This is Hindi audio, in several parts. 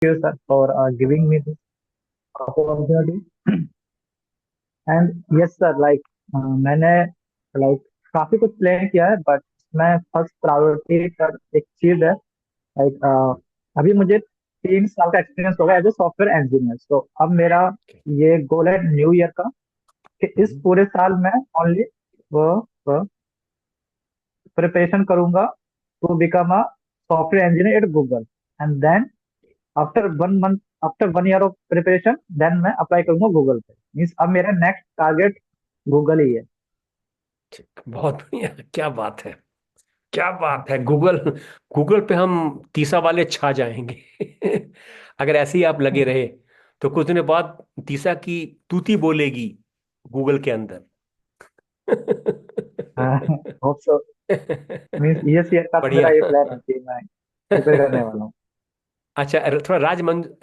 you, sir, for giving me this opportunity. And yes sir, like मैंने लाइक काफी कुछ प्लान किया है, बट मैं फर्स्ट प्रायोरिटी पर एक चीज है। लाइक अभी मुझे 3 साल का एक्सपीरियंस हो गया एज ए सॉफ्टवेयर इंजीनियर। तो अब मेरा Okay. ये गोल है न्यू ईयर का, कि इस हम्म। पूरे साल में ओनली वो प्रिपरेशन करूंगा to become a software engineer at Google. And then after 1 month, after 1 year of preparation, then मैं अप्लाई करूंगा गूगल पे। मीन्स अब मेरा नेक्स्ट टारगेट गूगल ही है। ठीक, बहुत बढ़िया। क्या बात है, क्या बात है। गूगल, गूगल पे हम तीसा वाले छा जाएंगे। अगर ऐसे ही आप लगे रहे तो कुछ दिनों बाद तीसा की तूती बोलेगी गूगल के अंदर। Hope so. मीन्स ये ईयर का तो मेरा बढ़िया। ये प्लान है कि मैं प्रिपेयर करने वाला हूँ। अच्छा, थोड़ा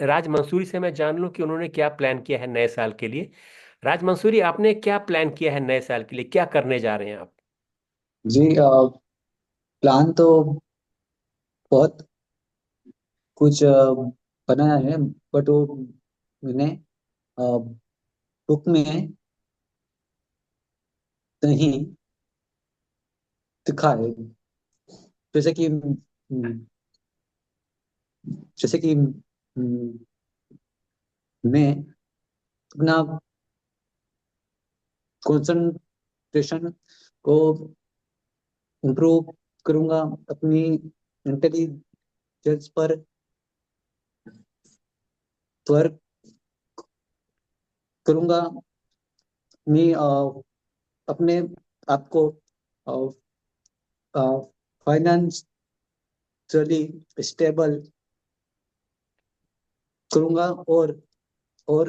राज मंसूरी से मैं जान लूं कि उन्होंने क्या प्लान किया है नए साल के लिए। राज मंसूरी, आपने क्या प्लान किया है नए साल के लिए, क्या करने जा रहे हैं आप? जी, प्लान तो बहुत कुछ बनाया है, बट वो मैंने बुक में नहीं दिखा है। जैसे कि जैसे कि मैं अपना कंसंट्रेशन को इम्प्रूव करूंगा, अपनी इंटेलिजेंस पर वर्क करूंगा, अपनी अपने आप को फाइनेंशियली स्टेबल करूंगा, और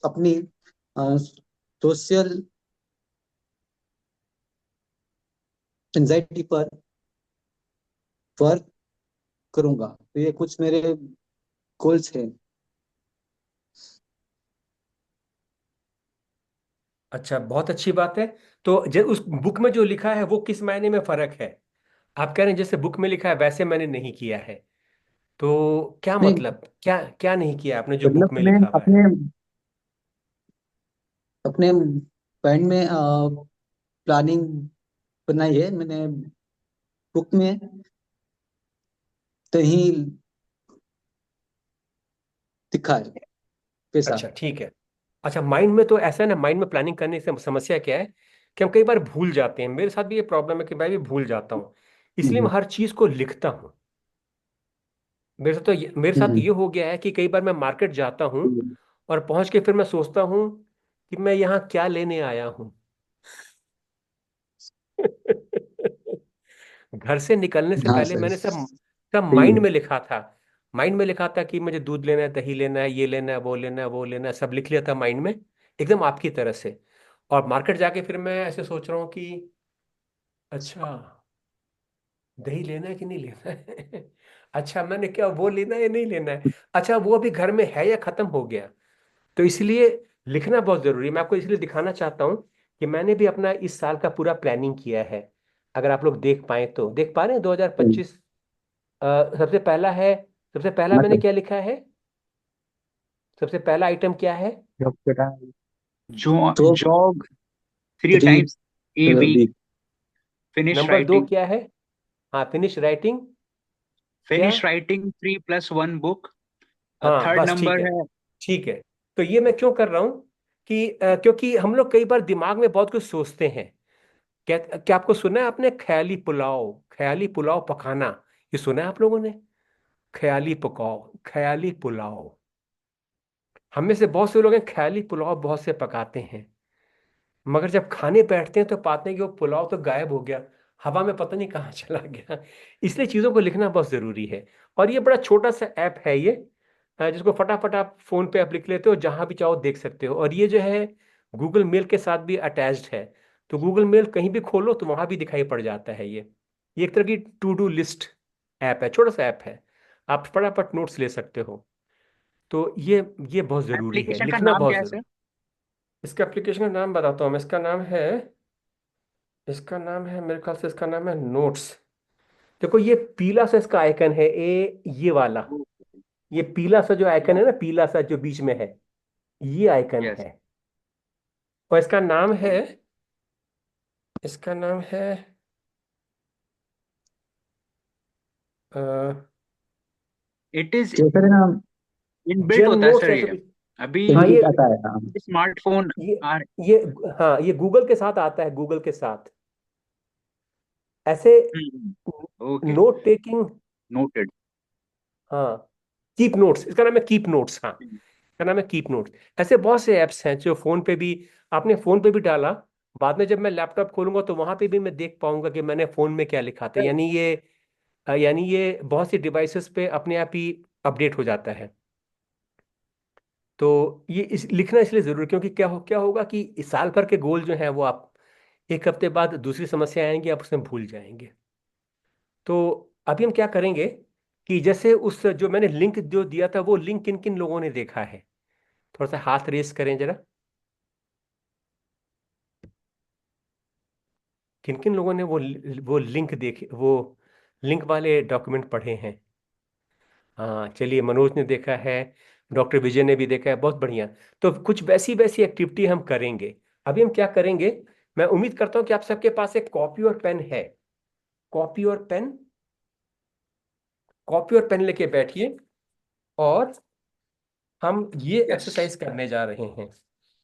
अपनी सोशल एंजाइटी पर वर्क करूंगा। तो ये कुछ मेरे गोल्स हैं। अच्छा, बहुत अच्छी बात है। तो उस बुक में जो लिखा है वो किस मायने में फर्क है? आप कह रहे हैं जैसे बुक में लिखा है वैसे मैंने नहीं किया है, तो क्या नहीं, मतलब, क्या क्या नहीं किया आपने जो मतलब बुक में मैं लिखा हुआ है? अपने अपने माइंड में प्लानिंग बनाई है मैंने, बुक में कहीं दिखा है कैसा। अच्छा, ठीक है। अच्छा, माइंड में तो ऐसा है ना, माइंड में प्लानिंग करने से समस्या क्या है कि हम कई बार भूल जाते हैं। मेरे साथ भी ये प्रॉब्लम है कि मैं भी भूल जाता हूँ, इसलिए मैं हम्म, हर चीज को लिखता हूँ। मेरे साथ हम्म, ये हो गया है कि कई बार मैं मार्केट जाता हूँ हम्म। और पहुंच के फिर मैं सोचता हूँ कि मैं यहाँ क्या लेने आया हूँ। घर से निकलने से हाँ, पहले सही मैंने सब सब सही माइंड है। में लिखा था। माइंड में लिखा था कि मुझे दूध लेना है, दही लेना है, ये लेना है, वो लेना है, वो लेना है, सब लिख लिया था माइंड में, एकदम आपकी तरह से। और मार्केट जाके फिर मैं ऐसे सोच रहा हूँ कि अच्छा, दही लेना है कि नहीं लेना है। अच्छा, मैंने क्या वो लेना है या नहीं लेना है, अच्छा वो अभी घर में है या खत्म हो गया। तो इसलिए लिखना बहुत जरूरी है। मैं आपको इसलिए दिखाना चाहता हूँ कि मैंने भी अपना इस साल का पूरा प्लानिंग किया है। अगर आप लोग देख पाए तो देख पा रहे हैं 2025। सबसे पहला है, सबसे पहला मैंने मतलब क्या लिखा है, सबसे पहला आइटम क्या है? जॉब के टाइम। तो jog three three times a week, week. Finish number 2 writing, क्या है? हाँ, फिनिश राइटिंग। क्या? Finish writing 3+1 book. हाँ, थर्ड बस ठीक नंबर है। है। ठीक है। तो ये मैं क्यों कर रहा हूँ कि क्योंकि हम लोग कई बार दिमाग में बहुत कुछ सोचते हैं। क्या क्या आपको सुना है आपने, ख्याली पुलाव, ख्याली पुलाव पकाना? ये सुना है आप लोगों ने? ख्याली पकाओ, ख्याली पुलाव। हम में से बहुत से लोग हैं ख्याली पुलाव बहुत से पकाते हैं, मगर जब खाने बैठते हैं तो पाते हैं कि वो पुलाव तो गायब हो गया, हवा में पता नहीं कहाँ चला गया। इसलिए चीज़ों को लिखना बहुत ज़रूरी है। और ये बड़ा छोटा सा ऐप है ये, जिसको फटाफट आप फोन पे आप लिख लेते हो, जहां भी चाहो देख सकते हो। और ये जो है गूगल मेल के साथ भी अटैच्ड है। तो गूगल मेल कहीं भी खोलो तो वहां भी दिखाई पड़ जाता है ये एक तरह की टू डू लिस्ट ऐप है, छोटा सा ऐप है। आप फटाफट नोट्स ले सकते हो। तो ये बहुत ज़रूरी है, एप्लीकेशन का लिखना नाम बहुत क्या है ज़रूरी। सर? इसका एप्लीकेशन का नाम बताता हूँ मैं। इसका नाम है मेरे ख्याल से इसका नाम है नोट्स। देखो ये पीला सा इसका आइकन है, ये वाला, ये पीला सा जो आइकन है ना, पीला सा जो बीच में है, ये आइकन Yes. है। और इसका नाम है अ, It is जैसे ना इनबिल्ट जेन होता है नोट्स सर ऐसे ये। कुछ। अभी हाँ इनबिल्ट ये आता है, हाँ। स्मार्टफोन ये आ ये हाँ, ये गूगल के साथ आता है, गूगल के साथ ऐसे ओके, नोट टेकिंग। नोटेड। हाँ, कीप नोट्स, इसका नाम है कीप नोट्स। हाँ, इसका नाम है कीप नोट्स। ऐसे बहुत से ऐप्स हैं जो फोन पे भी, आपने फोन पे भी डाला, बाद में जब मैं लैपटॉप खोलूंगा तो वहां पे भी मैं देख पाऊंगा कि मैंने फोन में क्या लिखा था। यानी ये बहुत सी डिवाइसेस पे अपने आप ही अपडेट हो जाता है। तो ये लिखना इसलिए जरूरी, क्योंकि क्या होगा कि इस साल भर के गोल जो है वो आप एक हफ्ते बाद दूसरी समस्या आएंगी, आप उसमें भूल जाएंगे। तो अभी हम क्या करेंगे कि जैसे उस जो मैंने लिंक जो दिया था, वो लिंक किन किन लोगों ने देखा है, थोड़ा सा हाथ रेस करें जरा। किन किन लोगों ने वो लिंक देखे, वो लिंक वाले डॉक्यूमेंट पढ़े हैं? हाँ चलिए, मनोज ने देखा है, डॉक्टर विजय ने भी देखा है, बहुत बढ़िया। तो कुछ वैसी वैसी एक्टिविटी हम करेंगे। अभी हम क्या करेंगे, मैं उम्मीद करता हूं कि आप सबके पास एक कॉपी और पेन है। कॉपी और पेन, कॉपी और पेन लेके बैठिए, और हम ये एक्सरसाइज करने जा रहे हैं।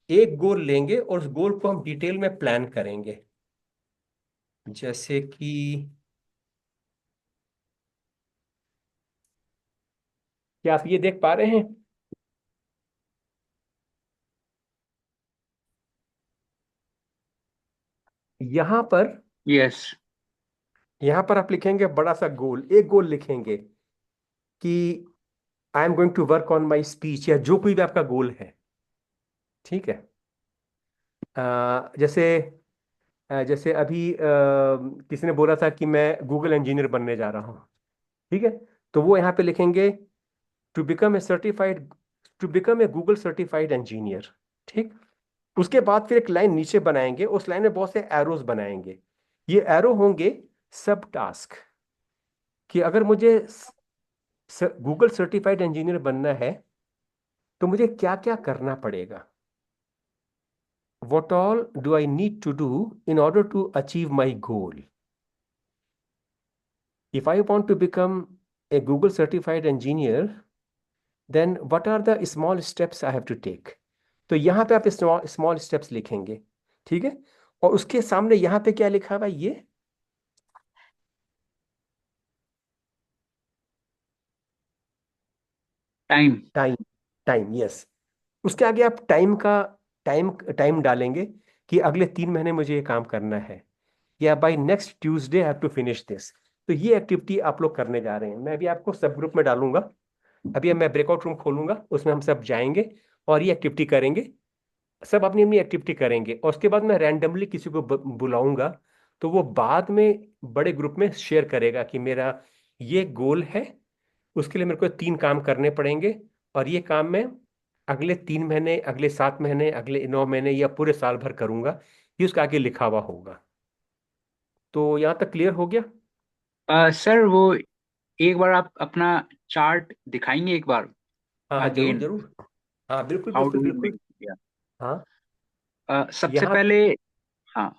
एक गोल लेंगे और उस गोल को हम डिटेल में प्लान करेंगे। जैसे कि क्या आप ये देख पा रहे हैं? यहां पर यस। यहां पर आप लिखेंगे बड़ा सा गोल, एक गोल लिखेंगे कि I am going to work on my speech, या जो कोई भी आपका गोल है। ठीक है। जैसे जैसे अभी किसी ने बोला था कि मैं गूगल इंजीनियर बनने जा रहा हूँ। ठीक है, तो वो यहाँ पे लिखेंगे to become a certified, to become a Google certified engineer. ठीक। उसके बाद फिर एक लाइन नीचे बनाएंगे, उस लाइन में बहुत से एरोज बनाएंगे। ये एरो होंगे सब टास्क, कि अगर मुझे गूगल सर्टिफाइड इंजीनियर बनना है तो मुझे क्या क्या करना पड़ेगा। What all do I need to do in order to achieve my goal? If I want to become a Google certified engineer, then what are the small steps I have to take? तो यहाँ पे आप स्मॉल स्टेप्स लिखेंगे। ठीक है, और उसके सामने यहाँ पे क्या लिखा हुआ है, ये टाइम। टाइम। Time, yes. उसके आगे आप टाइम टाइम डालेंगे कि अगले 3 महीने मुझे ये काम करना है, या by next Tuesday have to finish this. तो ये एक्टिविटी आप लोग करने जा रहे हैं। मैं भी आपको सब ग्रुप में डालूंगा। अभी मैं ब्रेकआउट रूम खोलूंगा, उसमें हम सब जाएंगे और ये एक्टिविटी करेंगे। सब अपनी अपनी एक्टिविटी करेंगे, और उसके बाद मैं रैंडमली किसी को बुलाऊंगा, तो वो बाद में बड़े ग्रुप में शेयर करेगा कि मेरा ये गोल है, उसके लिए मेरे को 3 काम करने पड़ेंगे, और ये काम मैं अगले 3 महीने, अगले 7 महीने, अगले 9 महीने या पूरे साल भर करूंगा। ये उसका आगे लिखा हुआ होगा। तो यहाँ तक क्लियर हो गया? सर वो एक बार आप अपना चार्ट दिखाएंगे एक बार हाँ हाँ, जरूर अगेन? जरूर। हाँ बिल्कुल हाउ बिल्कुल डू यू बिल्कुल। मेक? हाँ, सबसे यहाँ पहले, हाँ।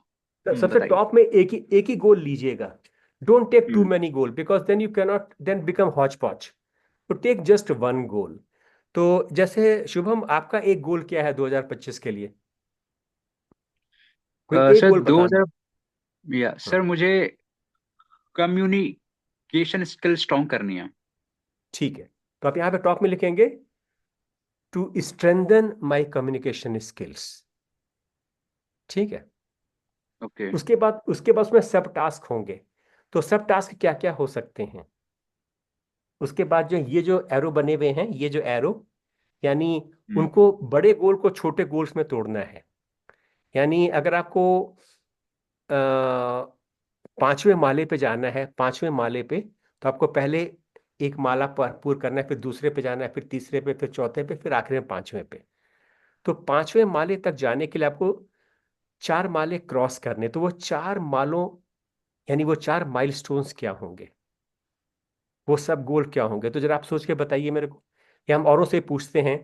सबसे बताइए। टॉप में एक ही गोल लीजिएगा। Don't take too hmm many goal, because then you cannot then become hotchpotch. तो टेक जस्ट वन गोल। तो जैसे शुभम, आपका एक गोल क्या है 2025 के लिए? कोई एक सर गोल दो बताना। हजार या हम्म, सर मुझे कम्युनिकेशन स्किल स्ट्रॉन्ग करनी है। ठीक है। तो आप यहाँ पे टॉप में लिखेंगे to strengthen my communication skills. ठीक है। ओके। उसके बाद उसमें सब टास्क होंगे। तो सब टास्क क्या क्या हो सकते हैं? उसके बाद जो ये जो एरो बने हुए हैं, ये जो एरो, यानी उनको, बड़े गोल को छोटे गोल्स में तोड़ना है। यानी अगर आपको 5वें माले पे जाना है, 5वें माले पे, तो आपको पहले एक माला पर पूर्ण करना है, फिर दूसरे पे जाना है, फिर तीसरे पे, फिर चौथे पे, फिर आखिर में 5वें पे। तो 5वें माले तक जाने के लिए आपको 4 माले क्रॉस करने। तो वो 4 मालों, यानी वो 4 माइलस्टोन्स क्या होंगे, वो सब गोल क्या होंगे? तो जरा आप सोच के बताइए मेरे को। या हम औरों से पूछते हैं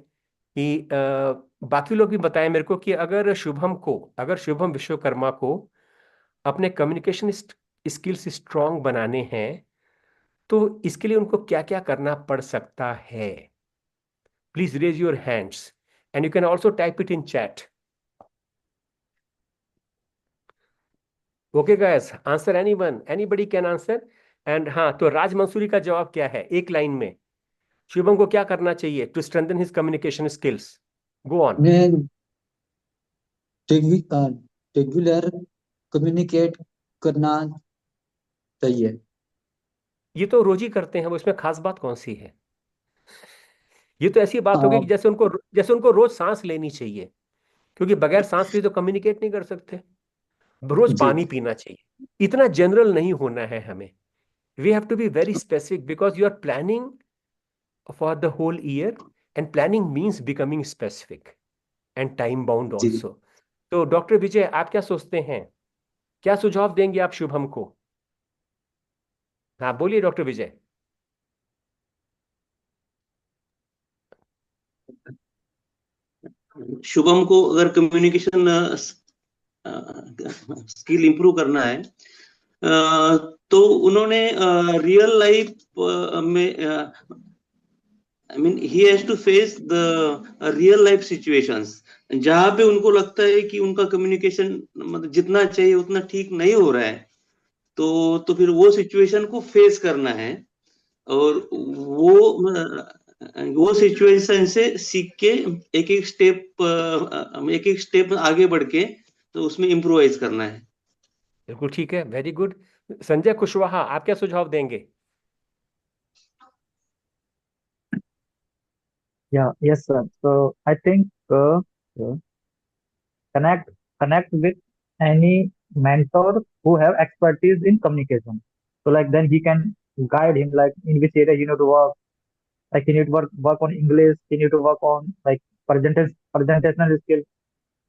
कि बाकी लोग भी बताएं मेरे को कि अगर शुभम विश्वकर्मा को अपने कम्युनिकेशन स्किल्स स्ट्रांग बनाने हैं तो इसके लिए उनको क्या क्या करना पड़ सकता है. Please raise your hands and you can also type it in chat. Okay guys, answer anyone, anybody can answer. And हाँ, तो राज मंसूरी का जवाब क्या है एक लाइन में? शुभम को क्या करना चाहिए to strengthen his communication skills? Go on. उन्हें रेगुलर कम्युनिकेट करना चाहिए। ये तो रोज ही करते हैं, वो इसमें खास बात कौन सी है? ये तो ऐसी बात होगी कि हाँ जैसे उनको रोज सांस लेनी चाहिए, क्योंकि बगैर सांस लिए तो कम्युनिकेट नहीं कर सकते. रोज जी पानी पीना चाहिए. इतना जनरल नहीं होना है हमें. We have to be very specific because you are planning for the whole year, and planning means becoming specific and time bound जी। ऑल्सो. तो डॉक्टर विजय, आप क्या सोचते हैं? क्या सुझाव देंगे आप शुभम को? हाँ बोलिए डॉक्टर विजय. शुभम को अगर कम्युनिकेशन स्किल इंप्रूव करना है तो उन्होंने रियल लाइफ में I mean he has to face the real life situations जहां पे उनको लगता है कि उनका कम्युनिकेशन मतलब जितना चाहिए उतना ठीक नहीं हो रहा है, तो फिर वो सिचुएशन को फेस करना है और वो सिचुएशन से सीख के एक एक स्टेप आगे बढ़ के तो उसमें इम्प्रोवाइज करना है। बिल्कुल ठीक है, वेरी गुड. संजय कुशवाहा, आप क्या सुझाव देंगे? Yeah, yes, sir. So I think uh, connect connect with any mentor who have expertise in communication. So like then he can guide him like in which area he need to work. Like he need to work on English. He need to work on like presentational skills.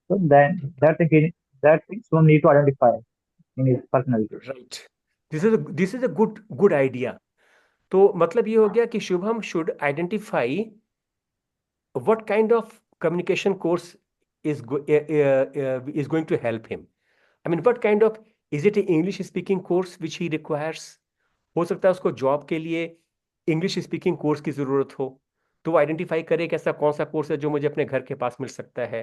So then that things one need to identify in his personality. Right. This is a good idea. तो मतलब ये हो गया कि Shubham should identify what kind of communication course is going to help him. I mean, what kind of, is it an English speaking course which he requires? हो सकता है उसको जॉब के लिए इंग्लिश स्पीकिंग कोर्स की जरूरत हो, तो वो आइडेंटिफाई करे कि ऐसा कौन सा कोर्स है जो मुझे अपने घर के पास मिल सकता है,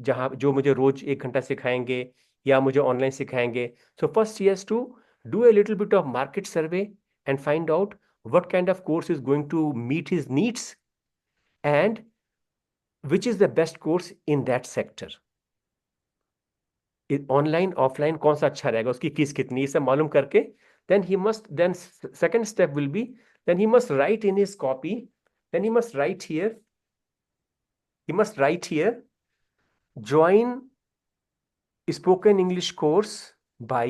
जहाँ जो मुझे रोज 1 घंटा सिखाएंगे या मुझे ऑनलाइन सिखाएंगे. So first he has to do a little bit of market survey and find out what kind of course is going to meet his needs and which is the best course in that sector. Online offline कौन सा अच्छा रहेगा, उसकी फीस कितनी, ये सब मालूम करके then second step will be, then he must write in his copy, then he must write here join spoken English course by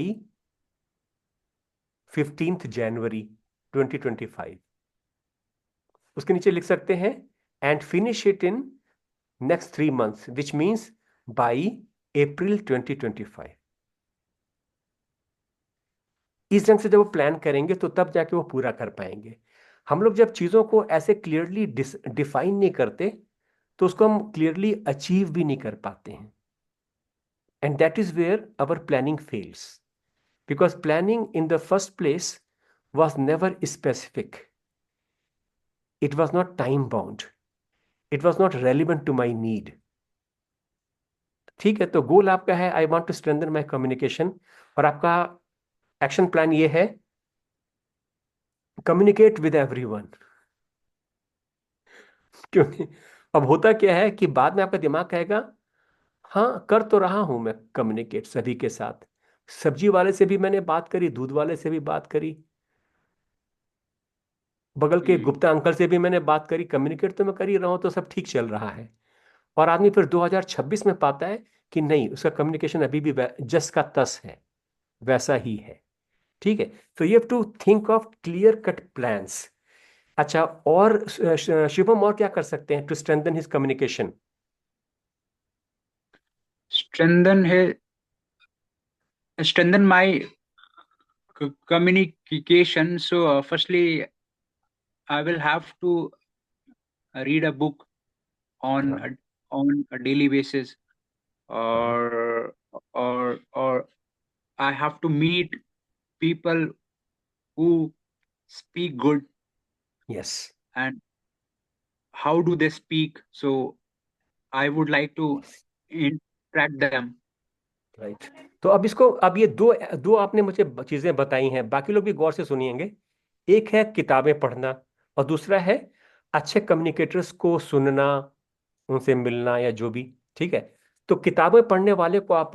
15th January 2025. उसके नीचे लिख सकते हैं and finish it in next 3 months, which means by April 2025. इस ढंग से जब वो प्लान करेंगे तो तब जाके वो पूरा कर पाएंगे. हम लोग जब चीजों को ऐसे क्लियरली डिफाइन नहीं करते तो उसको हम क्लियरली अचीव भी नहीं कर पाते हैं. And that is where our planning fails, because planning in the first place was never specific. It was not time bound. It was not relevant to my need. ठीक है, तो गोल आपका है I want to strengthen my communication, और आपका एक्शन प्लान ये है कम्युनिकेट विद एवरीवन. क्योंकि अब होता क्या है कि बाद में आपका दिमाग कहेगा हाँ कर तो रहा हूं मैं कम्युनिकेट सभी के साथ, सब्जी वाले से भी मैंने बात करी, दूध वाले से भी बात करी, बगल के गुप्ता अंकल से भी मैंने बात करी, कम्युनिकेट तो मैं कर ही रहा हूं, तो सब ठीक चल रहा है. और आदमी फिर 2026 में पाता है कि नहीं, उसका कम्युनिकेशन अभी भी जस का तस है, वैसा ही है. ठीक है, तो you have to think of clear cut plans. अच्छा, और शुभम और क्या कर सकते हैं to strengthen his communication? strengthen his strengthen my communication. So firstly I will have to read a book on हाँ a daily basis, or or I have to meet people who speak good, yes and how do they speak. So I would like to interact them. Right. तो अब ये दो दो आपने मुझे चीजें बताई हैं, बाकी लोग भी गौर से सुनिएंगे। एक है किताबें पढ़ना, और दूसरा है अच्छे कम्युनिकेटर्स को सुनना, उनसे मिलना या जो भी। ठीक है। तो किताबें पढ़ने वाले को आप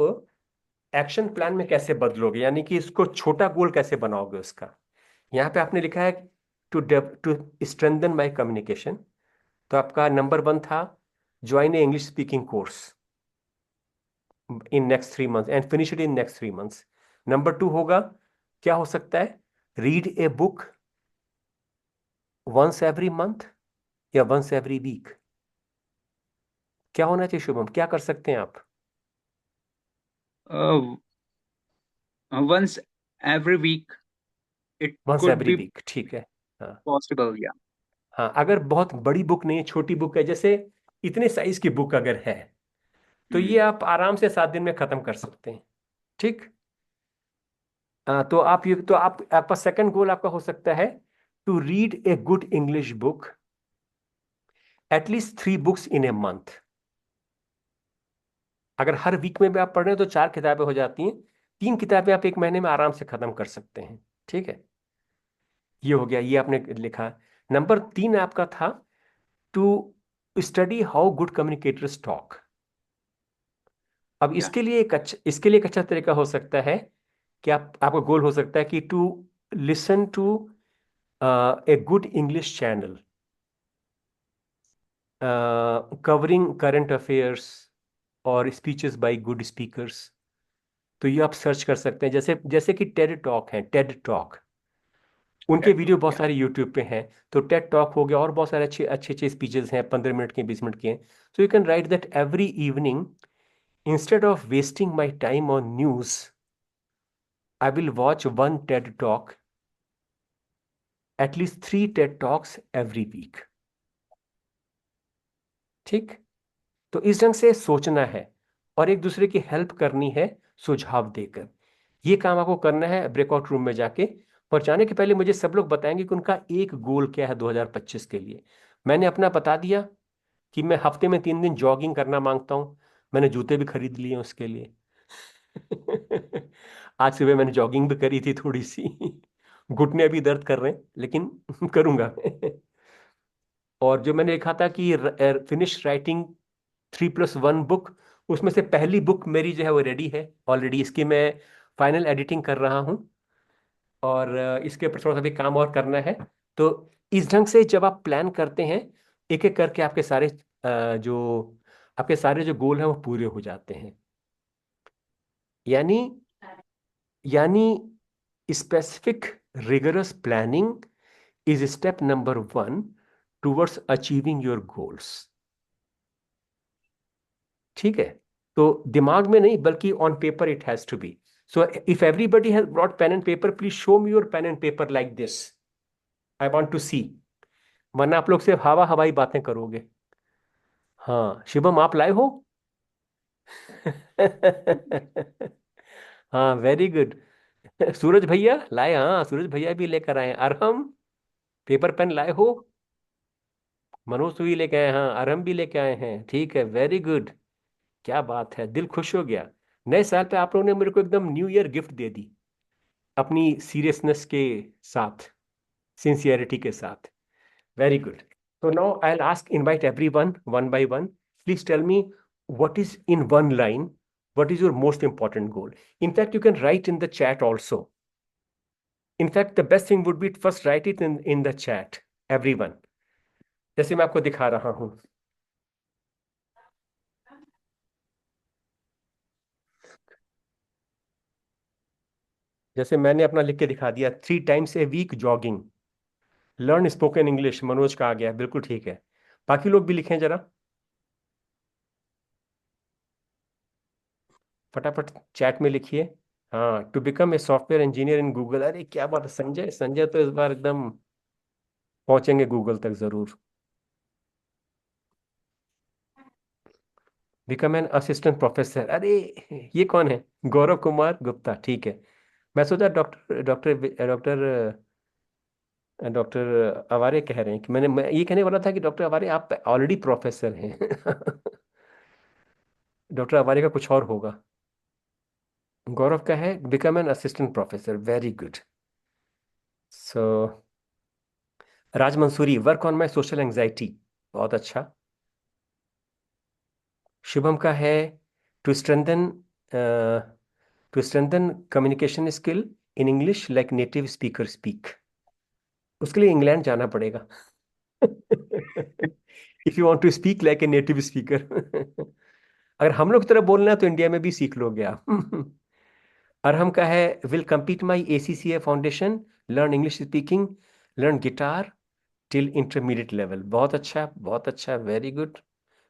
एक्शन प्लान में कैसे बदलोगे, यानी कि इसको छोटा गोल कैसे बनाओगे उसका। यहाँ पे आपने लिखा है टू स्ट्रेंथन माई कम्युनिकेशन। तो आपका नंबर 1 था join a English speaking course in next 3 months and finish it in next 3 months. Number 2 होगा, क्या हो सकता है, read a book once every month या वंस एवरी वीक। क्या होना चाहिए शुभम, क्या कर सकते हैं आप? uh, Once every week, it once could every be week, ठीक है। हाँ possible. Yeah. हाँ, अगर बहुत बड़ी बुक नहीं है, छोटी बुक है, जैसे इतने साइज की बुक अगर है, तो ये आप आराम से 7 दिन में खत्म कर सकते हैं। ठीक। तो आपका सेकंड गोल आपका हो सकता है to read a good English book at least 3 books in a month. अगर हर वीक में भी आप पढ़ रहे हैं तो 4 किताबें हो जाती हैं, 3 किताबें आप एक महीने में आराम से खत्म कर सकते हैं। ठीक है, ये हो गया, ये आपने लिखा। नंबर 3 आपका था to study how good communicators talk. अब Yeah. इसके लिए एक अच्छा तरीका हो सकता है कि आपका गोल हो सकता है कि to listen to a good English channel covering current affairs और स्पीचेस बाय गुड स्पीकर्स। तो ये आप सर्च कर सकते हैं, जैसे जैसे कि टेड टॉक है, टेड टॉक, उनके That वीडियो too. बहुत Yeah. सारे यूट्यूब पे हैं। तो टेड टॉक हो गया, और बहुत सारे अच्छे अच्छे अच्छे स्पीचेस हैं, 15 मिनट के, 20 मिनट के हैं। So you can write that every evening instead of wasting my time on news I will watch one TED talk, at least 3 TED talks every week. ठीक। तो इस ढंग से सोचना है और एक दूसरे की हेल्प करनी है सुझाव देकर। ये काम आपको करना है ब्रेकआउट रूम में जाके। और जाने के पहले मुझे सब लोग बताएंगे कि उनका एक गोल क्या है 2025 के लिए। मैंने अपना बता दिया कि मैं हफ्ते में 3 दिन जॉगिंग करना मांगता हूं। मैंने जूते भी खरीद लिए हैं उसके लिए। आज सुबह मैंने जॉगिंग भी करी थी थोड़ी सी। घुटने अभी दर्द कर रहे हैं, लेकिन करूंगा। और जो मैंने लिखा था कि फिनिश राइटिंग 3+1 बुक, उसमें से पहली बुक मेरी जो है वो रेडी है ऑलरेडी। इसकी मैं फाइनल एडिटिंग कर रहा हूँ, और इसके ऊपर थोड़ा सा भी काम और करना है। तो इस ढंग से जब आप प्लान करते हैं, एक एक करके आपके सारे जो गोल हैं वो पूरे हो जाते हैं। यानी यानी specific rigorous planning is step number 1 towards achieving your goals. ठीक है। तो दिमाग में नहीं, बल्कि on paper it has to be. So if everybody has brought pen and paper, please show me your pen and paper like this. I want to see. वरना आप लोग सिर्फ हवा हवाई बातें करोगे। हाँ शिवम, आप लाए हो? हाँ वेरी गुड। सूरज भैया लाए? हाँ सूरज भैया भी लेकर आए। अरहम, पेपर पेन लाए हो? मनोज तो भी लेके आए, हाँ अरहम भी लेके आए हैं। ठीक है, वेरी गुड। क्या बात है, दिल खुश हो गया। नए साल पे आप लोगों ने मेरे को एकदम न्यू ईयर गिफ्ट दे दी, अपनी सीरियसनेस के साथ, सिंसियरिटी के साथ। Very good. So now I'll invite everyone one by one. Please tell me what is in one line, what is your most important goal? In fact, you can write in the chat also. In fact, the best thing would be to first write it in the chat, everyone. जैसे मैं आपको दिखा रहा हूं। जैसे मैंने अपना लिख के दिखा दिया, 3 times a week jogging, learn spoken English, Manoj का आ गया, बिल्कुल ठीक है। बाकी लोग भी लिखें जरा फटाफट चैट में लिखिए। हाँ, to become a software engineer in Google. अरे क्या बात है, संजय संजय तो इस बार एकदम पहुंचेंगे गूगल तक जरूर। Become an assistant professor. अरे ये कौन है? गौरव कुमार गुप्ता, ठीक है। मैं सोचा doctor doctor doctor doctor Aware कह रहे हैं कि मैं ये कहने वाला था कि डॉक्टर अवारे आप ऑलरेडी प्रोफेसर हैं। डॉक्टर अवारे का कुछ और होगा। गौरव का है become an assistant professor, very good. So Raj Mansuri, work on my social anxiety, बहुत अच्छा। शुभम का है to strengthen communication skill in English like native speaker speak. उसके लिए इंग्लैंड जाना पड़ेगा। If you want to speak like a native speaker. अगर हम लोग की तरह बोलना है तो इंडिया में भी सीख लोगे आप। अरहम का है will complete my ACCA foundation, learn English speaking, learn guitar till intermediate level. बहुत अच्छा, बहुत अच्छा, वेरी गुड।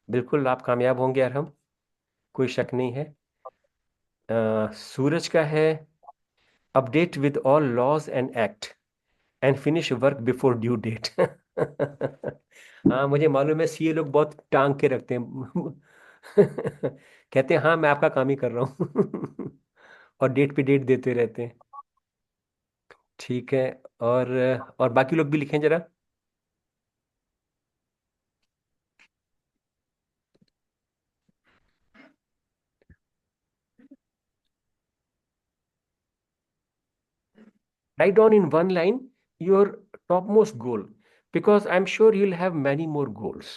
बिल्कुल आप कामयाब होंगे अरहम, कोई शक नहीं है। सूरज का है update with all laws and act and finish work before due date. हाँ मुझे मालूम है, सीए लोग बहुत टांग के रखते हैं। कहते हैं हाँ मैं आपका काम ही कर रहा हूँ। और डेट पे डेट देते रहते हैं। ठीक है। और और बाकी लोग भी लिखें जरा। Write down in one line your topmost goal, because I'm sure you'll have many more goals.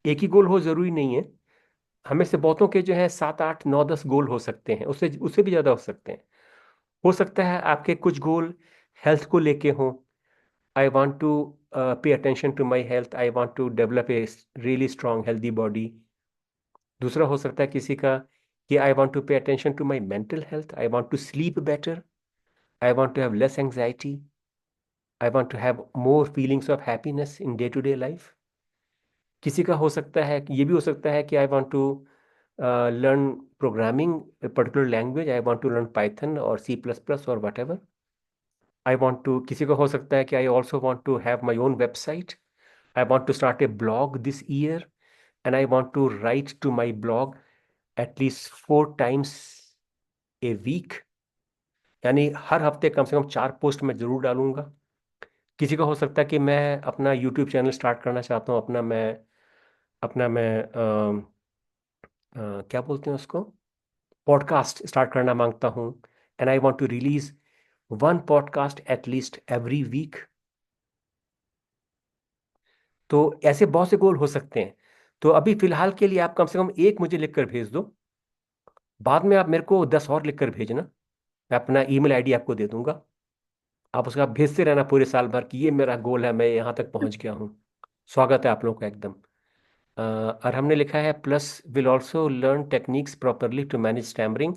एक ही गोल हो जरूरी नहीं है। हमें से बहुतों के जो है 7 8 9 10 गोल हो सकते हैं, उससे उससे भी ज्यादा हो सकते हैं। हो सकता है आपके कुछ गोल हेल्थ को लेके हों। I want to pay attention to my health, I want to develop a really strong healthy body. दूसरा हो सकता है किसी का कि I want to pay attention to my mental health, I want to sleep better, I want to have less anxiety, I want to have more feelings of happiness in day to day life. किसी का हो सकता है, ये भी हो सकता है कि I want to learn programming particular language, I want to learn Python और C++ और whatever. I want to, किसी को हो सकता है कि I also want to have my own website, I want to start a blog this year and I want to write to my blog at least 4 times a week, यानी हर हफ्ते कम से कम 4 पोस्ट मैं जरूर डालूंगा। किसी का हो सकता है कि मैं अपना यूट्यूब चैनल स्टार्ट करना चाहता हूँ, अपना मैं क्या बोलते हैं उसको, पॉडकास्ट स्टार्ट करना मांगता हूँ, and I want to release 1 podcast at least every week. तो ऐसे बहुत से गोल हो सकते हैं। तो अभी फिलहाल के लिए आप कम से कम एक मुझे लिखकर भेज दो, बाद में आप मेरे को 10 और लिखकर भेजना। मैं अपना ईमेल आईडी आपको दे दूंगा, आप उसका भेजते रहना पूरे साल भर कि ये मेरा गोल है, मैं यहाँ तक पहुँच गया हूँ। स्वागत है आप लोगों का एकदम। और हमने लिखा है plus will also learn techniques properly to manage stammering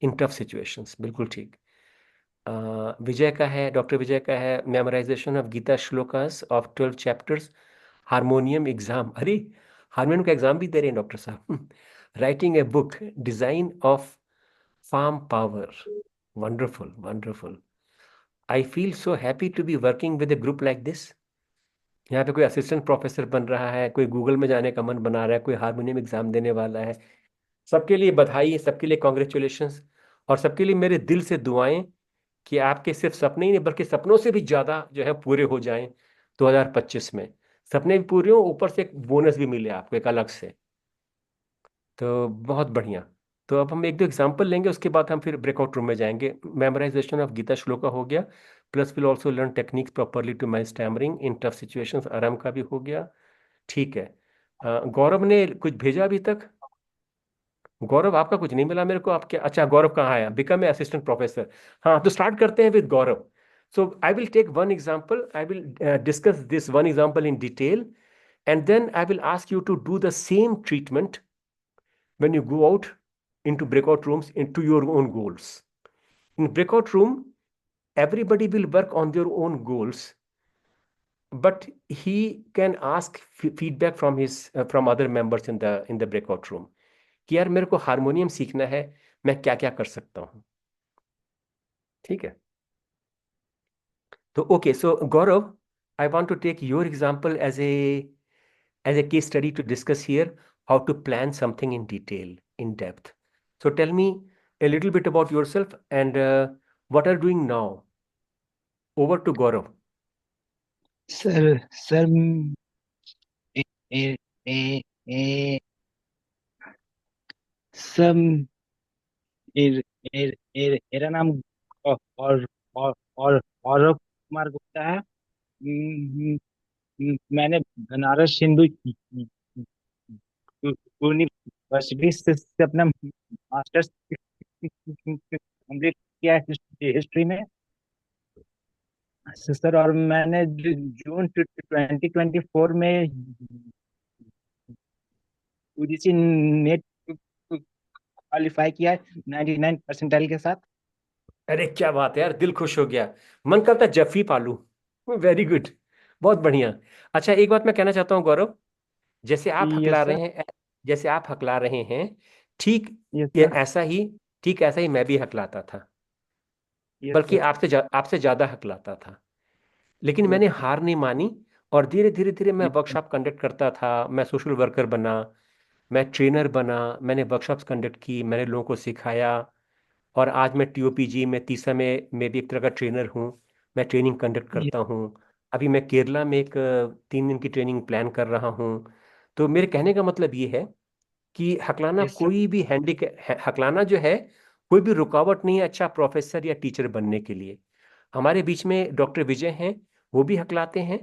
in tough situations. बिल्कुल ठीक। विजय का है, डॉक्टर विजय का है memorization of Gita shlokas of 12 chapters, harmonium exam. अरे हारमोनियम का एग्जाम भी दे रहे हैं डॉक्टर साहब। Writing a book design of farm power. Wonderful wonderful. I feel so happy to be working with a group like this. यहाँ पे कोई असिस्टेंट प्रोफेसर बन रहा है, कोई गूगल में जाने का मन बना रहा है, कोई हारमोनियम एग्जाम देने वाला है। सबके लिए बधाई, सबके लिए कॉन्ग्रेचुलेशंस, और सबके लिए मेरे दिल से दुआएं कि आपके सिर्फ सपने ही नहीं बल्कि सपनों से भी ज्यादा जो है पूरे हो जाएं 2025 में। सपने भी पूरे हो, ऊपर से एक बोनस भी मिले आपको एक अलग से। तो बहुत बढ़िया। तो अब हम एक दो एग्जाम्पल लेंगे, उसके बाद हम फिर ब्रेकआउट रूम में जाएंगे। मेमोराइजेशन ऑफ गीता श्लोका हो गया, plus will also learn techniques properly to manage stammering in tough situations, आराम का भी हो गया। ठीक है। गौरव ने कुछ भेजा अभी तक? गौरव आपका कुछ नहीं मिला मेरे को, आपके, अच्छा गौरव कहाँ आया, बिकम ए असिस्टेंट प्रोफेसर। हाँ तो स्टार्ट करते हैं with Gaurav. So I will take one example, I will discuss this one example in detail, and then I will ask you to do the same treatment when you go out into breakout rooms into your own goals. In breakout room, everybody will work on their own goals, but he can ask feedback from his from other members in the breakout room कि यार मेरे को हारमोनियम सीखना है, मैं क्या क्या कर सकता हूँ। ठीक है। तो okay, so Gaurav, I want to take your example as a case study to discuss here. how to plan something in detail, in depth. So tell me a little bit about yourself and what are you doing now? Over to Gaurav. Sir sir ए, ए, ए, ए, सर ए, ए, मेरा नाम और और औरव कुमार गुप्ता है। मैंने बनारस हिंदू यूनिवर्सिटी से अपना मास्टर्स कंप्लीट किया है हिस्ट्री में सर। और मैंने जून 2024 में यूजीसी नेट क्वालिफाई किया है 99 परसेंटाइल के साथ। अरे क्या बात है यार, दिल खुश हो गया। मन करता जफ्फी पालू। वेरी गुड, बहुत बढ़िया। अच्छा, एक बात मैं कहना चाहता हूँ गौरव, जैसे आप हकला यस सर। रहे हैं, जैसे आप हकला रहे हैं, ठीक यस ये सर। ऐसा ही, ठीक ऐसा ही मैं भी हकलाता था, यस बल्कि सर। आपसे ज्यादा हकलाता था। लेकिन यस मैंने सर। हार नहीं मानी और धीरे धीरे धीरे मैं यस सर। वर्कशॉप कंडक्ट करता था, मैं सोशल वर्कर बना, मैं ट्रेनर बना, मैंने वर्कशॉप्स कंडक्ट की, मैंने लोगों को सिखाया। और आज मैं टीओपीजी में तीसरा में भी एक तरह का ट्रेनर हूँ, मैं ट्रेनिंग कंडक्ट करता हूँ। अभी मैं केरला में एक 3 दिन की ट्रेनिंग प्लान कर रहा हूँ। तो मेरे कहने का मतलब ये है कि हकलाना यस सर। कोई भी हकलाना जो है, कोई भी रुकावट नहीं है अच्छा प्रोफेसर या टीचर बनने के लिए। हमारे बीच में डॉक्टर विजय हैं, वो भी हकलाते हैं,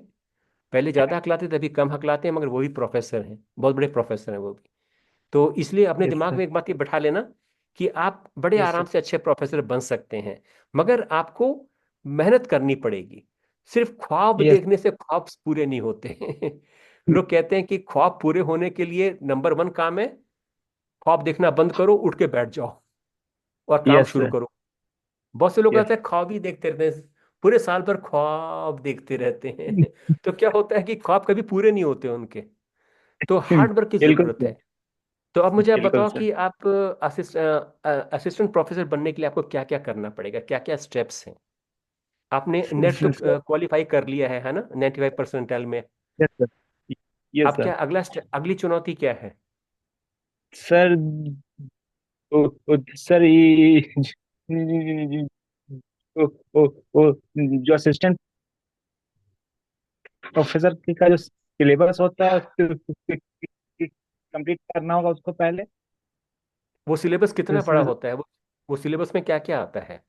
पहले ज़्यादा हकलाते थे, अभी कम हकलाते हैं, मगर वो भी प्रोफेसर हैं, बहुत बड़े प्रोफेसर हैं वो भी। तो इसलिए अपने यस दिमाग सर। में एक बात ये बैठा लेना कि आप बड़े यस आराम सर। से अच्छे प्रोफेसर बन सकते हैं, मगर आपको मेहनत करनी पड़ेगी। सिर्फ ख्वाब यस। देखने से ख्वाब पूरे नहीं होते। लोग कहते हैं कि ख्वाब पूरे होने के लिए नंबर 1 काम है, ख्वाब देखना बंद करो, उठ के बैठ जाओ और काम यस शुरू सर। करो। बहुत से लोग यस। कहते हैं ख्वाब ही देखते रहते हैं, पूरे साल भर ख्वाब देखते रहते हैं। तो क्या होता है कि ख्वाब कभी पूरे नहीं होते उनके। तो हार्ड वर्क की बिल्कुल जरूरत सर। है। तो अब मुझे आप बिल्कुल बताओ सर। कि आप असिस्टेंट प्रोफेसर बनने के लिए आपको क्या क्या करना पड़ेगा, क्या क्या स्टेप्स हैं। आपने नेट तो सर। क्वालिफाई कर लिया है ना 95 परसेंटाइल में। Yes sir. यस अब सर। क्या अगली चुनौती क्या है। सर सर ओ, ओ, ओ, जो असिस्टेंट प्रोफेसर का जो सिलेबस होता है कंप्लीट करना होगा उसको पहले। वो सिलेबस कितना बड़ा सर होता है, वो सिलेबस में क्या क्या आता है।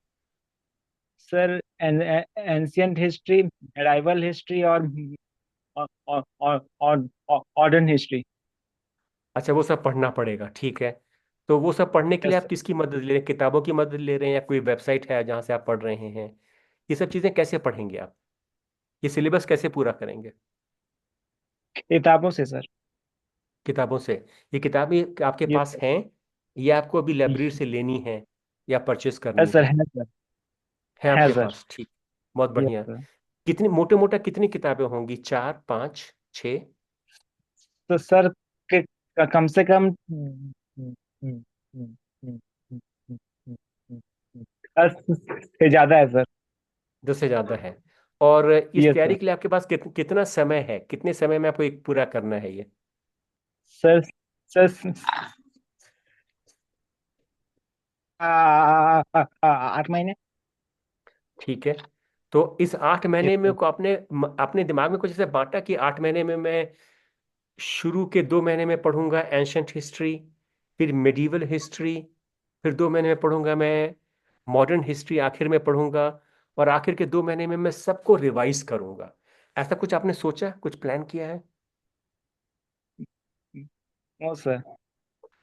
Sir ancient history, medieval history और मॉडर्न हिस्ट्री। अच्छा, वो सब पढ़ना पड़ेगा, ठीक है। तो वो सब पढ़ने के लिए यस आप सर। किसकी मदद ले रहे हैं, किताबों की मदद ले रहे हैं या कोई वेबसाइट है जहाँ से आप पढ़ रहे हैं। ये सब चीज़ें कैसे पढ़ेंगे आप, ये सिलेबस कैसे पूरा करेंगे। किताबों से सर। किताबों से। ये किताबें आपके यस पास सर। हैं या आपको अभी लाइब्रेरी से लेनी है या परचेस है करनी सर। है। है सर। है है आपके सर। पास, ठीक, बहुत यस बढ़िया। सर। कितनी मोटे मोटा कितनी किताबें होंगी, 4 5 6। तो सर कम से कम 10 से ज्यादा है सर। 10 से ज्यादा है। और इस यस तैयारी सर। के लिए आपके पास कितना समय है, कितने समय में आपको एक पूरा करना है ये। सर सर 8 महीने। ठीक है। तो इस 8 महीने यस में सर। को आपने अपने दिमाग में कुछ ऐसे बांटा कि 8 महीने में मैं शुरू के 2 महीने में पढ़ूंगा एंशंट हिस्ट्री, फिर मेडिवल हिस्ट्री, फिर 2 महीने में पढ़ूंगा मैं मॉडर्न हिस्ट्री, आखिर में पढ़ूंगा, और आखिर के 2 महीने में मैं सबको रिवाइज करूंगा। ऐसा कुछ आपने सोचा, कुछ प्लान किया है। No sir.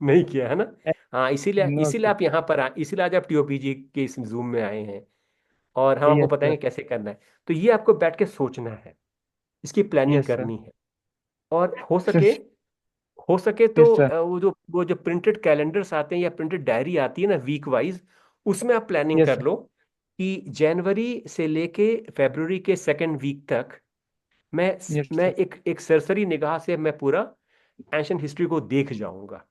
नहीं किया है ना। हाँ, इसीलिए नो इसीलिए सर। आप यहाँ पर आए, इसीलिए आज आप टीओपीजी के इस जूम में आए हैं और हम आपको यस सर। बताएंगे कैसे करना है। तो ये आपको बैठ के सोचना है, इसकी प्लानिंग यस सर। करनी है। और हो सके तो यस सर। वो जो प्रिंटेड कैलेंडर्स आते हैं या प्रिंटेड डायरी आती है ना वीक वाइज, उसमें आप प्लानिंग यस कर सर। लो कि जनवरी से लेके फरवरी के 2nd वीक तक मैं यस मैं सर। एक सरसरी निगाह से मैं पूरा एंशियंट हिस्ट्री को देख जाऊंगा।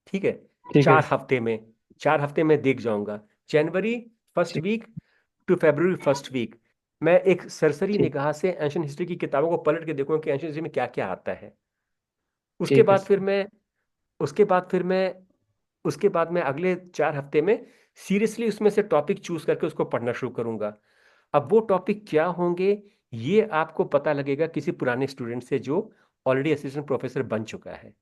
ठीक है। ठीक है। 4 हफ्ते में, 4 हफ्ते में देख जाऊंगा, जनवरी फर्स्ट ठीक। Week to February first week. मैं एक सरसरी ठीक। निगाह से एंशियंट हिस्ट्री की किताबों को पलट के देखूंगा कि एंशियंट हिस्ट्री में क्या क्या आता है। उसके ठीक है बाद फिर सर। मैं उसके बाद फिर मैं उसके बाद मैं अगले 4 हफ्ते में सीरियसली उसमें से टॉपिक चूज करके उसको पढ़ना शुरू करूंगा। अब वो टॉपिक क्या होंगे, ये आपको पता लगेगा किसी पुराने स्टूडेंट से जो ऑलरेडी असिस्टेंट प्रोफेसर बन चुका है।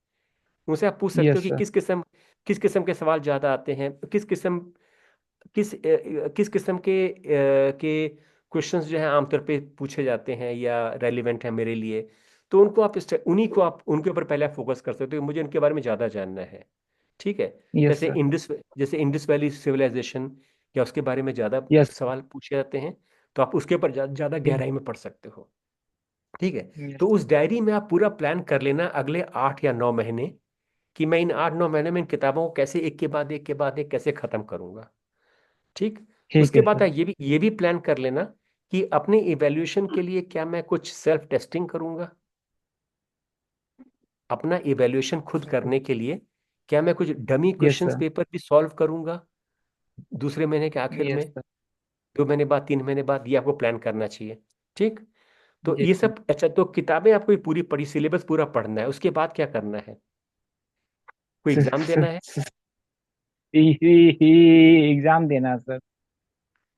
उनसे आप पूछ सकते हो यस कि सर। किस किस्म के सवाल ज्यादा आते हैं, किस किस्म के क्वेश्चंस जो है आमतौर पे पूछे जाते हैं या रेलिवेंट है मेरे लिए। तो उनको आप उन्हीं को आप उनके ऊपर पहले फोकस कर सकते हो, मुझे इनके बारे में ज्यादा जानना है। ठीक है। यस जैसे सर। इंडस वैली सिविलाइजेशन या उसके बारे में ज्यादा यस। सवाल पूछे जाते हैं, तो आप उसके ऊपर ज्यादा गहराई में पढ़ सकते हो। ठीक है। तो यस। उस डायरी में आप पूरा प्लान कर लेना अगले 8 या 9 महीने, कि मैं इन 8-9 महीने में इन किताबों को कैसे एक के बाद एक कैसे खत्म करूंगा। ठीक। ठीक उसके है बाद सर। आप ये भी प्लान कर लेना कि अपने इवैल्यूएशन के लिए क्या मैं कुछ सेल्फ टेस्टिंग करूंगा। अपना इवैल्यूएशन खुद करने के लिए क्या मैं कुछ dummy yes questions sir. Paper भी सॉल्व करूंगा दूसरे महीने के आखिर यस में, सर। 2 महीने बाद, 3 महीने बाद, ये आपको प्लान करना चाहिए। ठीक। तो यस ये सर। सब अच्छा, तो किताबें आपको ये पूरी पढ़ी, सिलेबस पूरा पढ़ना है, उसके बाद क्या करना है, कोई एग्जाम देना है। एग्जाम देना सर।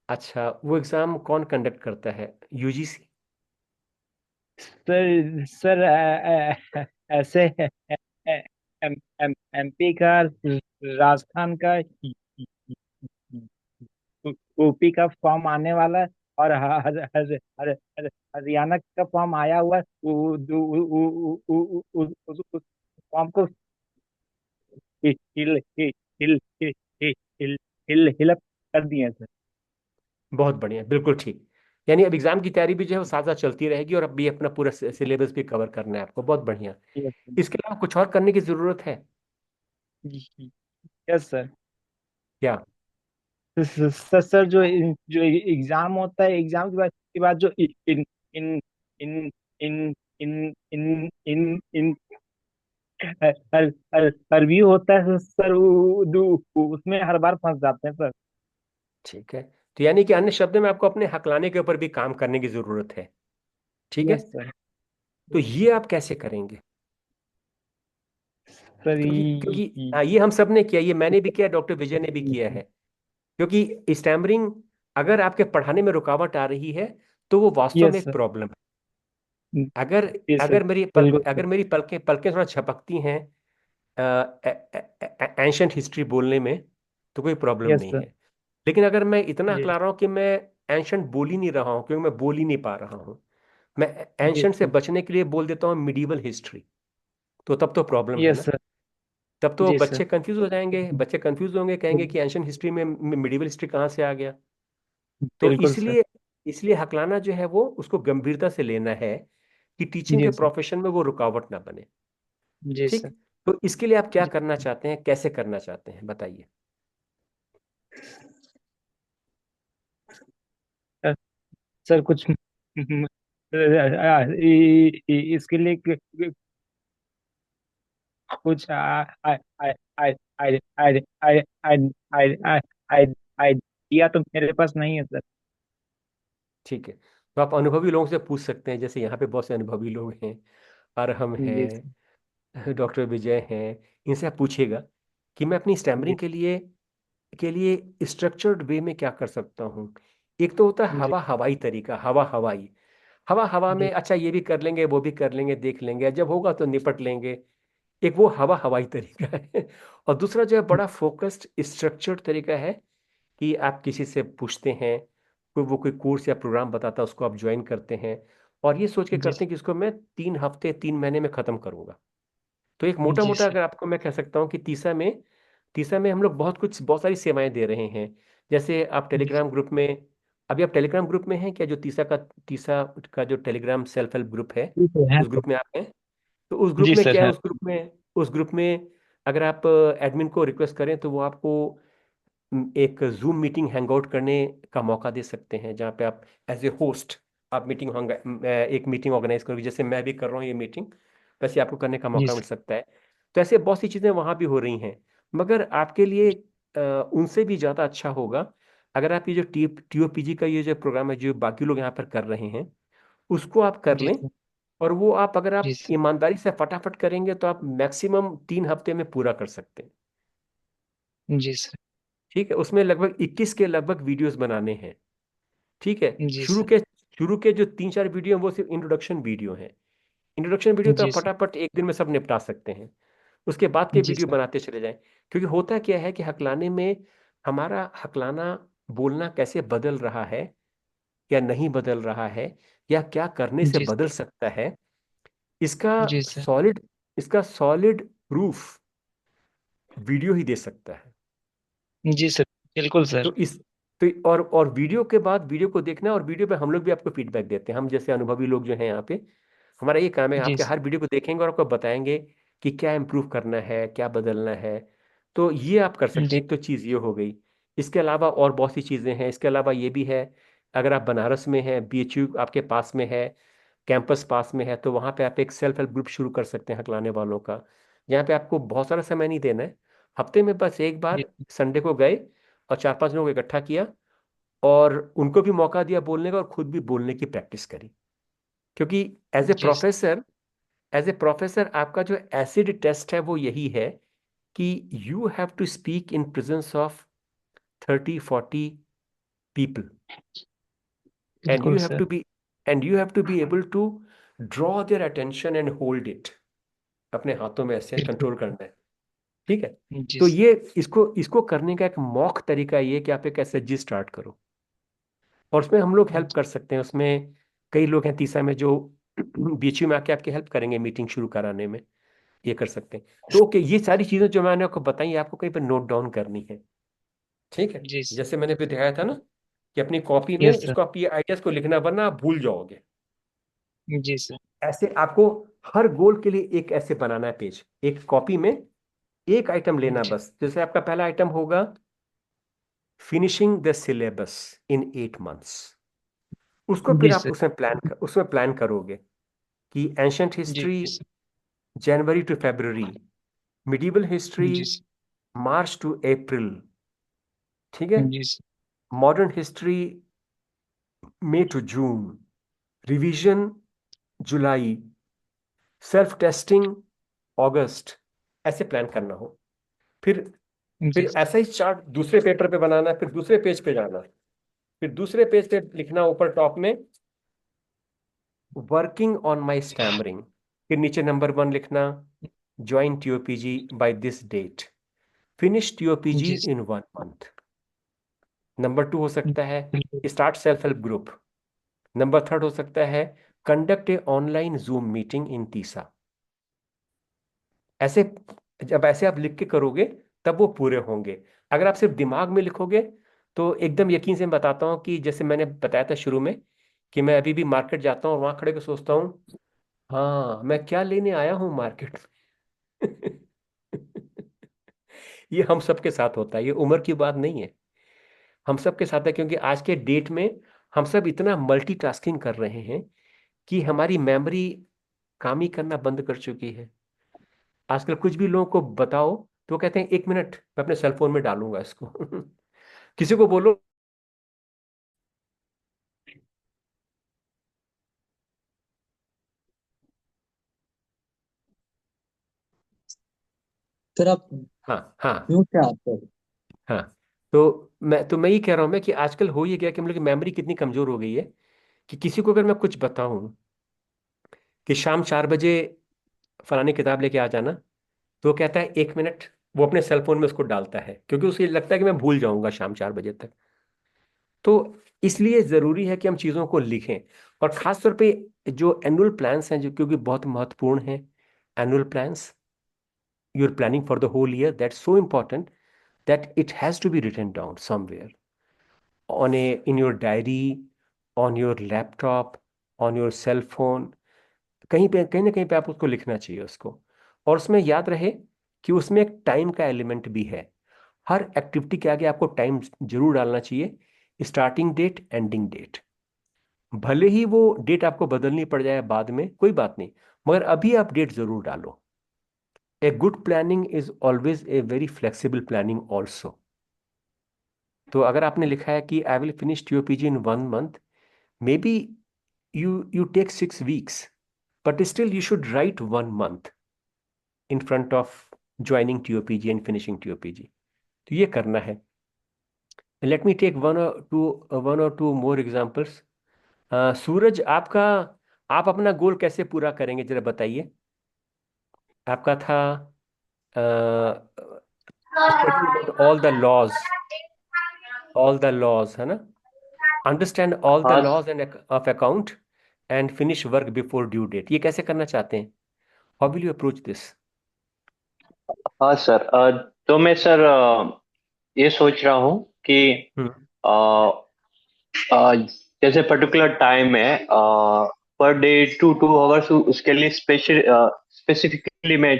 अच्छा, वो एग्जाम कौन कंडक्ट करता है, यूजीसी? सर ऐसे एमपी का, राजस्थान का, यूपी का फॉर्म आने वाला है, और हरियाणा का फॉर्म आया हुआ है। उस फॉर्म को हिल हिल हिल हिल हिल हिल हिल अप कर दिए सर। बहुत बढ़िया, बिल्कुल ठीक। यानी अब एग्जाम की तैयारी भी जो है वो साथ साथ चलती रहेगी, और अब भी अपना पूरा सिलेबस भी कवर करना है आपको। बहुत बढ़िया। यस इसके अलावा कुछ और करने की जरूरत है यस सर। क्या? सर जो एग्जाम होता है, एग्जाम के बाद जो इन इन इन इन इन इन इन इन हर हर रिव्यू होता है सर, उसमें हर बार फंस जाते हैं सर। ठीक है। तो यानी कि अन्य शब्दों में आपको अपने हकलाने के ऊपर भी काम करने की जरूरत है। ठीक है। Yes sir. तो ये आप कैसे करेंगे? सर क्योंकि हाँ, ये हम सब ने किया, ये मैंने भी किया, डॉक्टर विजय ने भी किया है। क्योंकि स्टैमरिंग अगर आपके पढ़ाने में रुकावट आ रही है, तो वो वास्तव में यस एक सर। प्रॉब्लम है। अगर यस सर। बिल्कुल सर। अगर मेरी पलकें पलकें थोड़ा झपकती हैं एंशंट हिस्ट्री बोलने में, तो कोई प्रॉब्लम यस नहीं सर। है। लेकिन अगर मैं इतना हकला यस। रहा हूं कि मैं एंशंट बोल ही नहीं रहा हूं, क्योंकि मैं बोल ही नहीं पा रहा हूं, मैं यस एंशंट से सर। बचने के लिए बोल देता हूँ मिडीवल हिस्ट्री, तो तब तो प्रॉब्लम है यस ना। सर। तब तो जी सर। बच्चे कंफ्यूज हो जाएंगे, बच्चे कंफ्यूज होंगे, कहेंगे कि एंशंट हिस्ट्री में मिडीवल हिस्ट्री कहाँ से आ गया। तो बिल्कुल सर। इसलिए इसलिए हकलाना जो है वो उसको गंभीरता से लेना है, कि टीचिंग के जी सर। प्रोफेशन में वो रुकावट ना बने। जी ठीक। सर। तो इसके लिए आप क्या जी करना चाहते हैं, कैसे करना चाहते हैं, बताइए। सर। सर कुछ इसके लिए कुछ आइडिया तो मेरे पास नहीं है सर। ठीक है। तो आप अनुभवी लोगों से पूछ सकते हैं, जैसे यहाँ पे बहुत से अनुभवी लोग हैं, अरहम जी सर। हैं, डॉक्टर विजय हैं। इनसे आप पूछिएगा कि मैं अपनी जी। स्टैमरिंग के लिए स्ट्रक्चर्ड वे में क्या कर सकता हूँ। एक तो होता है जी। हवा हवाई तरीका, हवा हवाई, हवा हवा में जी। अच्छा ये भी कर लेंगे, वो भी कर लेंगे, देख लेंगे, जब होगा तो निपट लेंगे। एक वो हवा हवाई तरीका है। और दूसरा जो है बड़ा फोकस्ड स्ट्रक्चर्ड तरीका है, कि आप किसी से पूछते हैं, कोई कोर्स या प्रोग्राम बताता है, उसको आप ज्वाइन करते हैं, और ये सोच के जी। करते हैं कि इसको मैं 3 हफ्ते 3 महीने में खत्म करूंगा। तो एक मोटा जी मोटा सर। अगर आपको मैं कह सकता हूँ कि तीसरा में हम लोग बहुत सारी सेवाएं दे रहे हैं। जैसे आप जी टेलीग्राम ग्रुप में, अभी आप टेलीग्राम ग्रुप में हैं क्या, जो तीसरा का जो टेलीग्राम सेल्फ हेल्प ग्रुप है, सर है उस सर। ग्रुप में आप हैं? तो उस ग्रुप जी में सर क्या है, है। उस ग्रुप में अगर आप एडमिन को रिक्वेस्ट करें, तो वो आपको एक जूम मीटिंग हैंगआउट करने का मौका दे सकते हैं, जहाँ पे आप एज ए होस्ट आप एक मीटिंग ऑर्गेनाइज करोगे, जैसे मैं भी कर रहा हूँ ये मीटिंग, वैसे आपको करने का जी मौका मिल सर। सकता है। तो ऐसे बहुत सी चीज़ें वहाँ भी हो रही हैं। मगर आपके लिए उनसे भी ज़्यादा अच्छा होगा अगर आप ये जो टीओपीजी का ये जो प्रोग्राम है, जो बाकी लोग यहाँ पर कर रहे हैं, उसको आप कर जी लें। सर। और वो आप अगर जी आप सर। ईमानदारी से फटाफट करेंगे तो आप मैक्सिमम 3 हफ्ते में पूरा कर सकते हैं। जी सर। ठीक है, उसमें लगभग 21 के लगभग वीडियोस बनाने हैं। ठीक है, जी शुरू सर। के शुरू के जो 3-4 वीडियो हैं वो सिर्फ इंट्रोडक्शन वीडियो हैं। इंट्रोडक्शन वीडियो तो जी आप सर। फटाफट एक दिन में सब निपटा सकते हैं। उसके बाद के जी वीडियो सर। बनाते चले जाएं, क्योंकि होता क्या है कि हकलाने में हमारा हकलाना बोलना कैसे बदल रहा है या नहीं बदल रहा है, या क्या करने से जी बदल सकता है, इसका जी सर। सॉलिड इसका सॉलिड प्रूफ वीडियो ही दे सकता है। जी सर, बिल्कुल तो सर। इस तो और वीडियो के बाद वीडियो को देखना, और वीडियो पे हम लोग भी आपको फीडबैक देते हैं। हम जैसे अनुभवी लोग जो हैं यहाँ पे, हमारा ये काम है, जी आपके सर। हर वीडियो को देखेंगे और आपको बताएंगे कि क्या इम्प्रूव करना है, क्या बदलना है। तो ये आप कर सकते जी हैं। एक तो चीज़ ये हो गई। इसके अलावा और बहुत सी चीज़ें हैं। इसके अलावा ये भी है, अगर आप बनारस में हैं, बीएचयू आपके पास में है, कैंपस पास में है, तो वहाँ पे आप एक सेल्फ हेल्प ग्रुप शुरू कर सकते हैं हकलाने वालों का, जहाँ पे आपको बहुत सारा समय नहीं देना है। हफ्ते में बस एक जी बार संडे को गए और 4-5 लोगों को इकट्ठा किया और उनको भी मौका दिया बोलने का और खुद भी बोलने की प्रैक्टिस करी। क्योंकि एज ए जी sir. Professor as a professor आपका जो एसिड टेस्ट है वो यही है कि you have to speak in presence of 30-40 people, and बिल्कुल you have sir. To be and you have to be able to draw their attention and hold it अपने हाथों में, ऐसे बिल्कुल। कंट्रोल करना है। ठीक है, जी तो सर। ये इसको इसको करने का एक मौक तरीका ये है कि आप एक एसएचजी स्टार्ट करो, और उसमें हम लोग हेल्प कर सकते हैं। उसमें कई लोग हैं तीसरा में जो बीच में आके आपकी हेल्प करेंगे मीटिंग शुरू कराने में। ये कर सकते हैं। तो ओके, ये सारी चीजें जो मैंने आपको बताई आपको कहीं पर नोट डाउन करनी है। ठीक है, जी सर। जैसे मैंने भी दिखाया था ना कि अपनी कॉपी में यस सर। इसको आप ये आइडियाज को लिखना, वरना आप भूल जाओगे। जी सर। ऐसे आपको हर गोल के लिए एक ऐसे बनाना है पेज, एक कॉपी में एक आइटम लेना जी बस। जैसे आपका पहला आइटम होगा finishing the syllabus in 8 months. उसको फिर जी आप सर। उसमें प्लान करोगे कि एंशंट जी हिस्ट्री सर। जनवरी टू फरवरी, मिडिवल हिस्ट्री जी सर। मार्च टू अप्रैल, ठीक है, जी सर। मॉडर्न हिस्ट्री मई टू जून, रिवीजन जुलाई, सेल्फ टेस्टिंग अगस्त। ऐसे प्लान करना हो। फिर जी फिर सर। ऐसा ही चार्ट दूसरे पेपर पे बनाना है, फिर दूसरे पेज पे जाना, फिर दूसरे पेज पे लिखना ऊपर टॉप में वर्किंग ऑन माई स्टैमरिंग, फिर नीचे नंबर 1 लिखना join TOPG by this date, finish TOPG जी सर। In 1 month. नंबर 2 हो सकता है बिल्कुल। Start self help group. Number 3 हो सकता है conduct a online Zoom meeting in तीसा। ऐसे जब ऐसे आप लिख के करोगे तब वो पूरे होंगे। अगर आप सिर्फ दिमाग में लिखोगे तो एकदम यकीन से मैं बताता हूँ कि जैसे मैंने बताया था शुरू में कि मैं अभी भी मार्केट जाता हूँ और वहां खड़े के सोचता हूँ, हाँ मैं क्या लेने आया हूँ मार्केट में। ये हम सबके साथ होता है, ये उम्र की बात नहीं है। हम सबके साथ है, क्योंकि आज के डेट में हम सब इतना मल्टीटास्किंग कर रहे हैं कि हमारी मेमोरी काम ही करना बंद कर चुकी है। आजकल कुछ भी लोगों को बताओ तो वो कहते हैं 1 मिनट मैं अपने सेल फोन में डालूंगा इसको। किसी को बोलो सर आप हाँ हाँ म्यूट पे आप सर। हाँ। तो मैं ये कह रहा हूँ मैं कि आजकल हो ये गया कि हम लोग की मेमोरी कितनी कमजोर हो गई है कि किसी को अगर मैं कुछ बताऊं कि शाम 4 बजे फलानी किताब लेके आ जाना, तो वो कहता है 1 मिनट, वो अपने सेल फोन में उसको डालता है क्योंकि उसे लगता है कि मैं भूल जाऊंगा शाम 4 बजे तक। तो इसलिए जरूरी है कि हम चीजों को लिखें। और खास तौर पे जो एनुअल प्लान्स हैं जो क्योंकि बहुत महत्वपूर्ण हैं, annual plans, you're planning for the whole year, that's so important that it has to be written down somewhere, in your diary, on your laptop, on your cell phone, कहीं पे कहीं ना कहीं पे आप उसको लिखना चाहिए उसको। और उसमें याद रहे कि उसमें एक टाइम का एलिमेंट भी है। हर एक्टिविटी के आगे आपको टाइम जरूर डालना चाहिए, स्टार्टिंग डेट एंडिंग डेट। भले ही वो डेट आपको बदलनी पड़ जाए बाद में, कोई बात नहीं, मगर अभी आप डेट जरूर डालो। A good planning is always a very flexible planning also. तो अगर आपने लिखा है कि I will finish TOPG in 1 month, maybe you take 6 weeks, but still you should write 1 month in front of joining TOPG and finishing TOPG. तो ये करना है. Let me take one or two more examples. सूरज, आप अपना गोल कैसे पूरा करेंगे जरा बताइए. आपका था study about all the laws, है ना? Understand all the हाँ laws of account and finish work before due date. ये कैसे करना चाहते हैं? How will you approach this? हाँ सर, तो मैं सर ये सोच रहा हूँ कि हम्म. अ, जैसे पर्टिकुलर टाइम है पर डे 2 आवर्स, उसके लिए स्पेसिफिकली मैं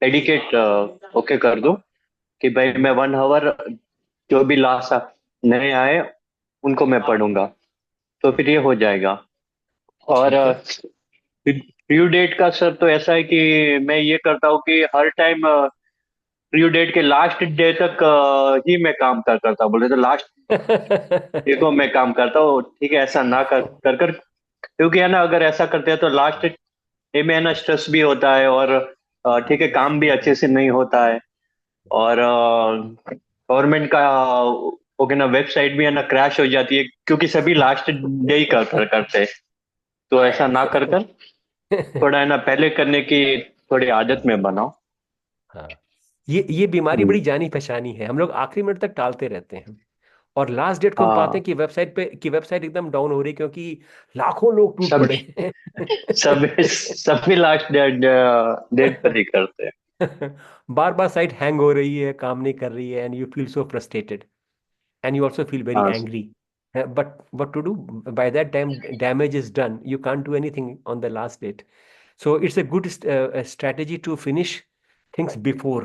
डेडिकेट ओके कर दूं कि भाई मैं 1 आवर जो भी लास्ट नए आए उनको मैं पढ़ूंगा, तो फिर ये हो जाएगा. और ठीक है. ड्यू डेट का सर तो ऐसा है कि मैं ये करता हूँ कि हर टाइम ड्यू डेट के लास्ट डे तक ही मैं काम करता हूँ. बोले तो लास्ट डे को मैं काम करता हूँ, ठीक है, ऐसा ना कर क्योंकि है ना, अगर ऐसा करते हैं तो लास्ट डे में है ना स्ट्रेस भी होता है, और ठीक है, काम भी अच्छे से नहीं होता है, और गवर्नमेंट का ओके ना वेबसाइट भी है ना क्रैश हो जाती है, क्योंकि सभी लास्ट डे ही करते हैं. तो ऐसा ना कर थोड़ा है ना पहले करने की थोड़ी आदत में बनाओ. हाँ, ये बीमारी बड़ी जानी पहचानी है. हम लोग आखिरी मिनट तक टालते रहते हैं और लास्ट डेट को हम पाते हाँ, हैं कि वेबसाइट एकदम डाउन हो रही है क्योंकि लाखों लोग टूट सब पड़े हैं. सभी लास्ट डेट पर ही करते हैं. बार बार साइट हैंग हो रही है, काम नहीं कर रही है, and you feel so frustrated and you also feel very हाँ angry. But what to do? By that time, damage is done. You can't do anything on the last date. So it's a good strategy to finish things before.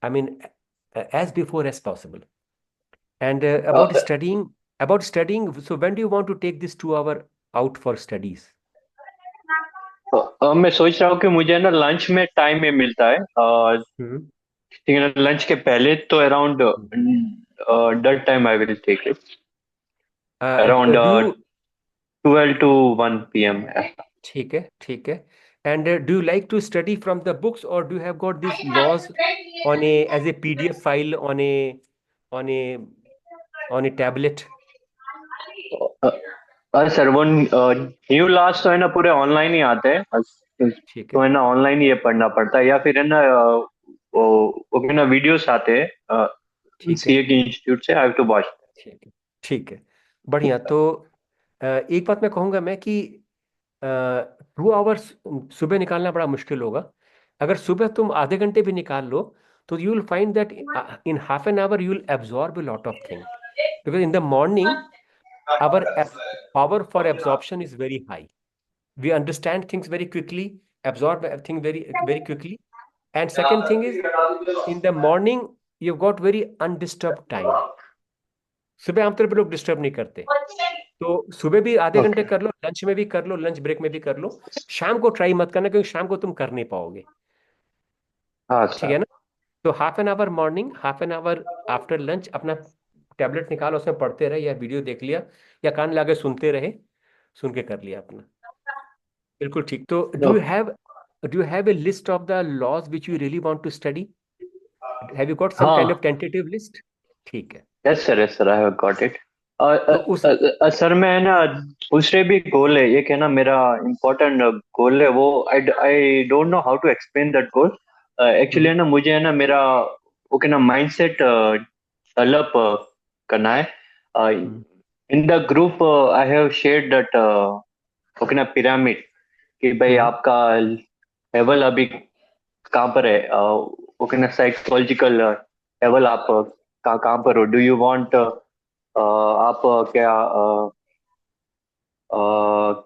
I mean, as before as possible. And about studying. So when do you want to take this 2 hour out for studies? मैं सोच रहा हूँ कि मुझे ना लंच में टाइम में मिलता है, Hmm. ठीक है ना, लंच के पहले तो around that time I will take it around Do you 12 to 1 p.m. ठीक है, ठीक है. And do you like to study from the books, or do you have got these laws on as a PDF file on a on a tablet? अरे सर, वो न्यू लास्ट तो है ना पूरे ऑनलाइन ही आते हैं, ठीक तो है, है ना ऑनलाइन ही ये पढ़ना पड़ता है, या फिर है ना वो है ना वीडियोस आते हैं ठीक है, सीए के इंस्टीट्यूट से, आई हैव टू वॉच. ठीक है, ठीक है. बढ़िया. तो एक बात मैं कहूँगा मैं कि 2 आवर्स सुबह निकालना बड़ा मुश्किल होगा. अगर सुबह तुम आधे घंटे भी निकाल लो तो you will find that in half an hour you will absorb a lot of things, because in the morning our power for absorption is very high. We understand things very quickly, absorb things very quickly. And second thing is, in the morning you've got very undisturbed time. सुबह आमतौर पर लोग डिस्टर्ब नहीं करते, तो सुबह भी आधे घंटे ओके. कर लो, लंच में भी कर लो, लंच ब्रेक में भी कर लो. शाम को ट्राई मत करना क्योंकि शाम को तुम कर नहीं पाओगे. हाँ ठीक है सर. ना? तो half an hour morning, half an hour after lunch अपना टैबलेट निकालो, उसमें पढ़ते रहे या वीडियो देख लिया या कान लगा के सुनते रहे, सुन के कर लिया अपना. बिल्कुल ठीक. तो do you have a list of the laws which you really want to study? Have you got some kind of हाँ, tentative list? ठीक है. Yes sir, I have got it. तो उस सर, मैं है ना दूसरे भी गोल है, एक है ना मेरा इम्पोर्टेंट गोल है, वो I don't know how to explain that goal. Actually है ना, मुझे है ना मेरा ओके ना माइंडसेट डेवलप करना है. In the group I have shared that okay ना पिरामिड, कि भाई आपका लेवल अभी कहाँ पर है, ओके ना साइकोलॉजिकल लेवल आप कहाँ पर हो. डू यू वांट आप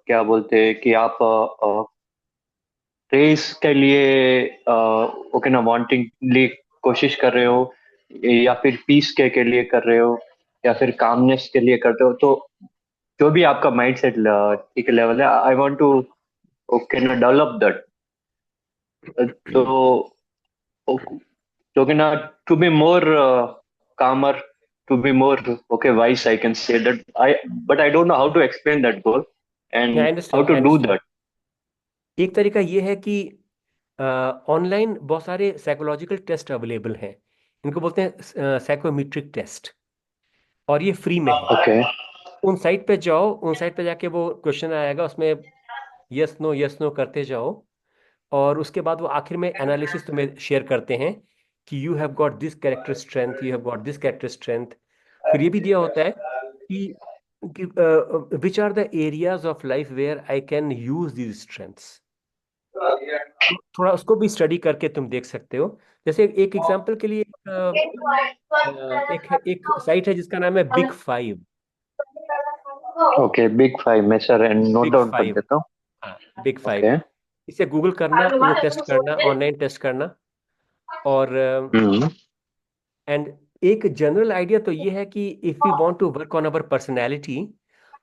क्या बोलते हैं कि आप रेस के लिए ओके ना वांटिंगली कोशिश कर रहे हो, या फिर पीस के लिए कर रहे हो, या फिर कामनेस के लिए करते हो. तो जो भी आपका माइंड सेट ठीक लेवल है, आई वांट टू ओके ना डेवलप दैट. तो ओके ना to be more calmer, to be more okay wise, I can say that. But I don't know how to explain that goal Yeah, I and how understand. to do that. एक तरीका ये है कि ऑनलाइन बहुत सारे साइकोलॉजिकल टेस्ट अवेलेबल हैं। इनको बोलते हैं साइकोमेट्रिक टेस्ट, और ये फ्री में है। ओके उन साइट पे जाओ, उन साइट पे जाके वो क्वेश्चन आएगा, उसमें यस नो करते जाओ, और उसके बाद वो आखिर में एनालिसिस तुम्हें शेयर करते हैं कि you have got this character strength, you have got this character strength. फिर ये भी दिया होता है कि which are the areas of life where I can use these strengths. थोड़ा उसको भी स्टडी करके तुम देख सकते हो। जैसे एक एग्जांपल के लिए एक साइट है जिसका नाम है big five. Okay big five, मैं सर नोट बिग डाउन कर फाइव, देता हूँ। हाँ बिग फाइव। ओके इसे गूगल करना, वो टेस्ट करना, ऑनलाइन टेस्ट करना। और हम्म एंड एक जनरल आइडिया तो ये है कि if we want to work on our personality,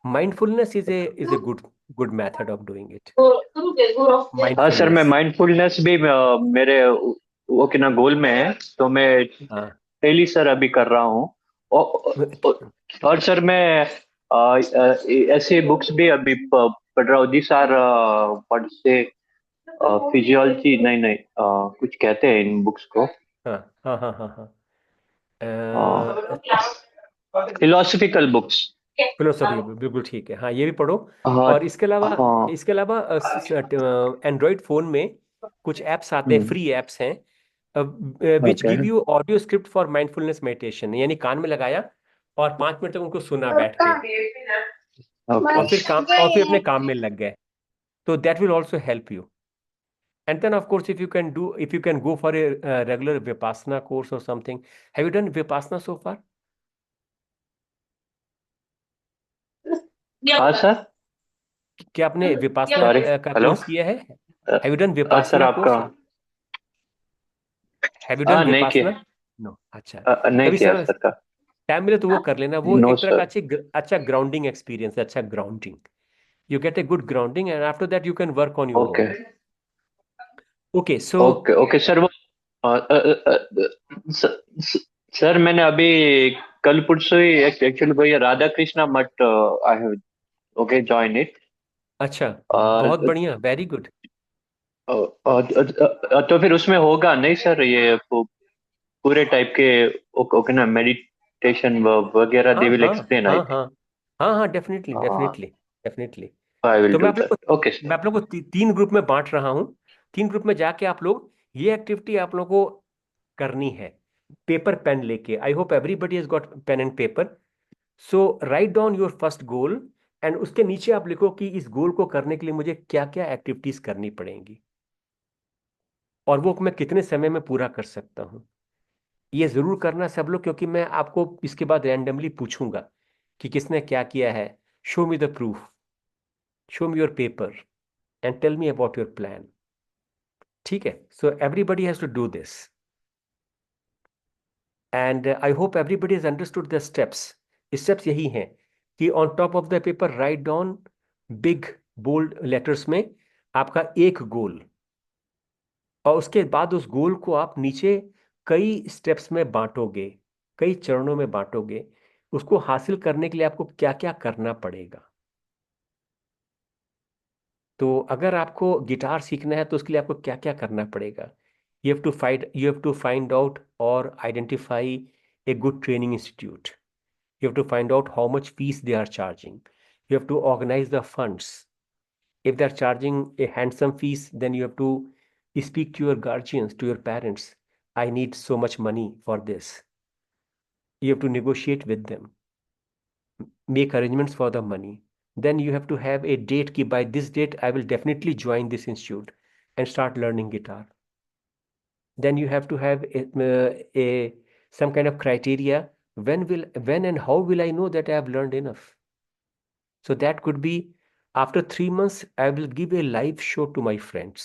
mindfulness is a good good method of doing it. हाँ सर, मैं माइंडफुलनेस, माइंडफुलनेस भी मेरे वो कि ना गोल में है, तो मैं हाँ। डेली सर अभी कर रहा हूँ। और सर मैं ऐसे बुक्स भी अभी पढ़ रहा हूँ। दिस आर व्हाट से फिजियोलॉजी, नहीं नहीं कुछ कहते हैं इन बुक्स को, हाँ हाँ हाँ हाँ हाँ, फिलोसफिकल बुक्स। फिलोसफी बिल्कुल ठीक है, हाँ ये भी पढ़ो। हाँ और इसके अलावा, हाँ इसके अलावा एंड्रॉयड फोन में कुछ ऐप्स आते हैं, फ्री ऐप्स हैं, which okay give you audio script for mindfulness meditation. यानी कान में लगाया और 5 मिनट तक उनको सुना बैठ के, और फिर काम, और फिर अपने काम में लग गए। तो that will also help you. And then, of course, if you can go for a regular Vipassana course or something. Have you done Vipassana so far? हाँ सर, क्या आपने विपासना सॉरी, का हेलो। कोर्स किया है? Have you done sir Vipassana आपका course? Have you done नहीं किया, Vipassana? No. अच्छा, नहीं कभी किया समय सर का। टाइम मिले तो वो कर लेना। वो नो एक तरह का सर। अच्छा ग्राउंडिंग एक्सपीरियंस है, अच्छा grounding. You get a good grounding, and after that you can work on your okay own. Okay, so okay okay sir. वो स- स- सर मैंने अभी कल परसों ही एक्चुअली भैया राधा कृष्णा मठ I have okay join it. अच्छा, बहुत बढ़िया, वेरी गुड। तो फिर उसमें होगा नहीं सर ये पूरे टाइप के ओके ना, मेडिटेशन वगैरह दे हाँ विल हाँ एक्सप्लेन हाँ आई हाँ हाँ हाँ, definitely think. Definitely definitely. I will तो डू दैट। ओके मैं आप लोग को 3 ग्रुप में बांट रहा हूँ। 3 ग्रुप में जाके आप लोग ये एक्टिविटी आप लोग को करनी है, पेपर पेन लेके। I hope everybody has got pen and paper. So write down your first goal, and उसके नीचे आप लिखो कि इस गोल को करने के लिए मुझे क्या क्या एक्टिविटीज करनी पड़ेंगी, और वो मैं कितने समय में पूरा कर सकता हूँ। ये जरूर करना सब लोग, क्योंकि मैं आपको इसके बाद रैंडमली पूछूंगा कि किसने क्या किया है। Show me the proof, show me your paper, and tell me about your plan. ठीक है? So everybody has to do this, and I hope everybody has understood the steps. Steps यही हैं कि on top of the paper write down big bold letters में आपका एक गोल, और उसके बाद उस गोल को आप नीचे कई स्टेप्स में बांटोगे, कई चरणों में बांटोगे। उसको हासिल करने के लिए आपको क्या क्या करना पड़ेगा। तो अगर आपको गिटार सीखना है तो उसके लिए आपको क्या क्या करना पड़ेगा। You have to find out or identify a good training institute. You have to find out how much fees they are charging. You have to organize the funds. If they are charging a handsome fees, then you have to speak to your guardians, to your parents. I need so much money for this. You have to negotiate with them, make arrangements for the money. Then you have to have a date ki by this date I will definitely join this institute and start learning guitar. Then you have to have a some kind of criteria. When and how will I know that I have learned enough? So that could be after 3 months, I will give a live show to my friends.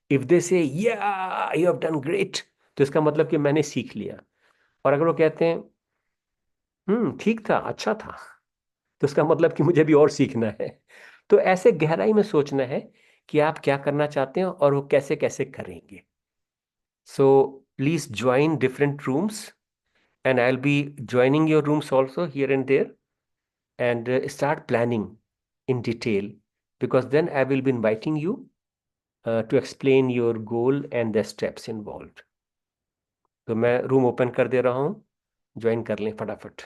If they say, yeah, you have done great, तो इसका मतलब कि मैंने सीख लिया। और अगर वो कहते हैं, ठीक था, अच्छा था, तो इसका मतलब कि मुझे भी और सीखना है। तो ऐसे गहराई में सोचना है कि आप क्या करना चाहते हैं और वो कैसे कैसे करेंगे। So please join different rooms, and I'll be joining your rooms also here and there, and start planning in detail, because then I will be inviting you to explain your goal and the steps involved. तो मैं रूम ओपन कर दे रहा हूँ, ज्वाइन कर लें फटाफट।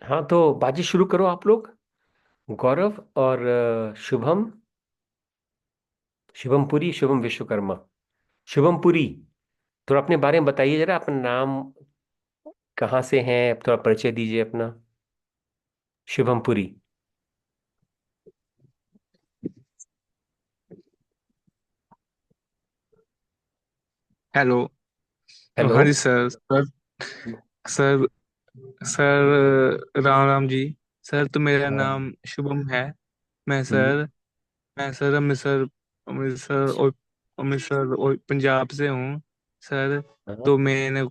हाँ, तो बाजी शुरू करो आप लोग, गौरव और शुभम, शुभम पुरी, शुभम विश्वकर्मा। शुभम पुरी, थोड़ा अपने बारे में बताइए जरा, अपना नाम, कहाँ से हैं, थोड़ा परिचय दीजिए अपना। शुभम पुरी। हेलो। हेलो। हाँ जी sir. Sir sir Ram Ram जी। सर तो मेरा हाँ। नाम शुभम है। मैं हम्म। सर मैं सर अमृतसर अमृतसर और अमृतसर और पंजाब से हूँ सर। हाँ। तो मैंने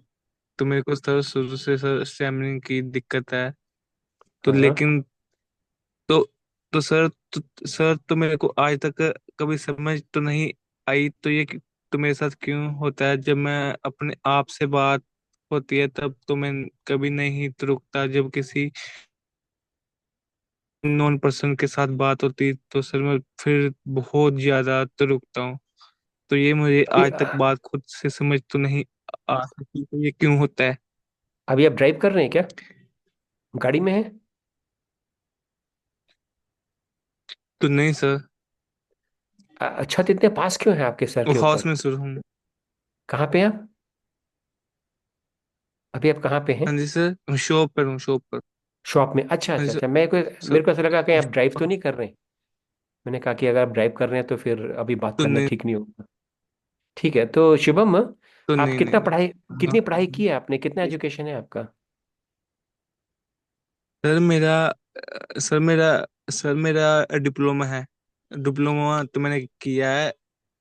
तो मेरे को सर शुरू से सर स्टैमिना की दिक्कत है। तो हाँ। लेकिन तो तो सर सर तो मेरे को आज तक कभी समझ तो नहीं आई। तो तो मेरे साथ क्यों होता है? जब मैं अपने आप से बात होती है तब तो मैं कभी नहीं रुकता। जब किसी नॉन पर्सन के साथ बात होती तो सर मैं फिर बहुत ज्यादा रुकता हूँ। तो ये मुझे अभी आज तक बात खुद से समझ तो नहीं आ सकी तो ये क्यों होता है। अभी आप ड्राइव कर रहे हैं क्या, गाड़ी में है? तो नहीं सर। अच्छा, तो इतने पास क्यों है आपके सर वो के हाउस ऊपर? में सर हूँ। कहाँ पे हैं आप? अभी आप कहाँ पे हैं? हाँ जी सर, शॉप पर हूँ, शॉप पर। शॉप में? अच्छा हाँ जी अच्छा सर। अच्छा, सर मेरे को ऐसा लगा कि आप ड्राइव तो नहीं कर रहे हैं। मैंने कहा कि अगर आप ड्राइव कर रहे हैं तो फिर अभी बात तो करना नहीं ठीक नहीं होगा। ठीक है, तो शुभम, तो आप नहीं कितना नहीं पढ़ाई, हाँ। कितनी पढ़ाई की है आपने, कितना एजुकेशन है आपका? सर मेरा सर मेरा सर मेरा डिप्लोमा है। डिप्लोमा तो मैंने किया है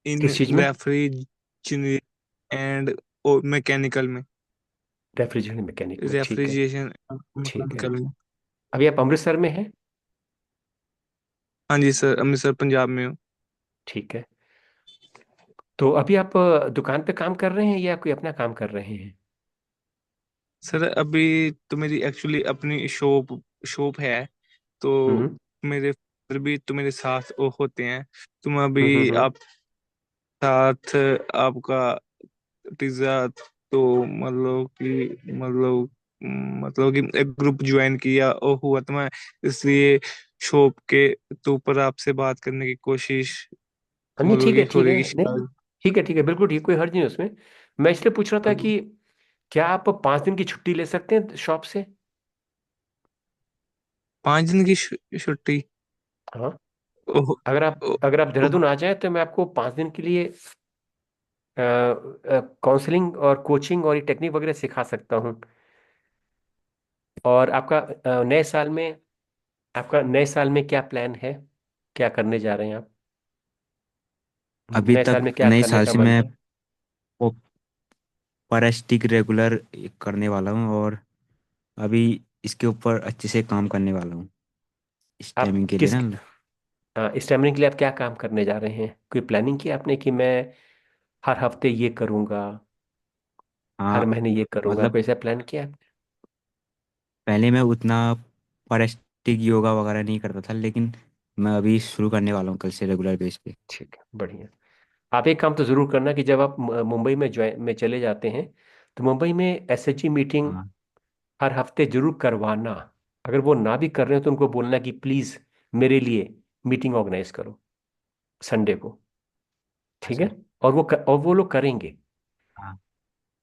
इन किस चीज में? रेफ्रिजरेशन एंड मैकेनिकल में। रेफ्रिजरेशन मैकेनिक में, ठीक है। रेफ्रिजरेशन ठीक है। मैकेनिकल में। अभी आप अमृतसर में हैं? हाँ जी सर, अमृतसर पंजाब में हूँ। ठीक है। तो अभी आप दुकान पे काम कर रहे हैं या कोई अपना काम कर रहे हैं? सर अभी तो मेरी एक्चुअली अपनी शॉप शॉप है। तो हम्म। मेरे फादर भी तो मेरे साथ वो होते हैं। तुम हम्म। अभी हम्म। आप साथ आपका पिज्जा तो मतलब कि एक ग्रुप ज्वाइन किया और हुआ तो मैं इसलिए शॉप के तो ऊपर आपसे बात करने की कोशिश नहीं, ठीक है कि ठीक थोड़ी है, की नहीं, शायद ठीक है ठीक है, बिल्कुल ठीक, कोई हर्ज नहीं उसमें। मैं इसलिए पूछ रहा था हाँ, कि क्या आप 5 दिन की छुट्टी ले सकते हैं शॉप से? 5 दिन की छुट्टी। हाँ। ओह अगर आप ओह देहरादून आ जाए तो मैं आपको 5 दिन के लिए काउंसलिंग और कोचिंग और ये टेक्निक वगैरह सिखा सकता हूँ। और आपका नए साल में क्या प्लान है, क्या करने जा रहे हैं आप? अभी नए साल तक में क्या नई करने साल का से मन मैं है? वो पर स्टिक रेगुलर करने वाला हूँ। और अभी इसके ऊपर अच्छे से काम करने वाला हूँ इस आप टाइमिंग के लिए किस ना। इस टाइमिंग के लिए आप क्या काम करने जा रहे हैं? कोई प्लानिंग की आपने कि मैं हर हफ्ते ये करूंगा, हर हाँ महीने ये करूंगा? मतलब कोई ऐसा प्लान किया आपने? पहले मैं उतना परिष्टिक योगा वगैरह नहीं करता था, लेकिन मैं अभी शुरू करने वाला हूँ कल से रेगुलर बेस पे। ठीक है, बढ़िया। आप एक काम तो जरूर करना कि जब आप मुंबई में ज्वाइन में चले जाते हैं, तो मुंबई में एसएचजी मीटिंग हाँ हर हफ्ते जरूर करवाना। अगर वो ना भी कर रहे हो तो उनको बोलना कि प्लीज मेरे लिए मीटिंग ऑर्गेनाइज करो संडे को। हाँ ठीक है? सर। और वो लोग करेंगे। हाँ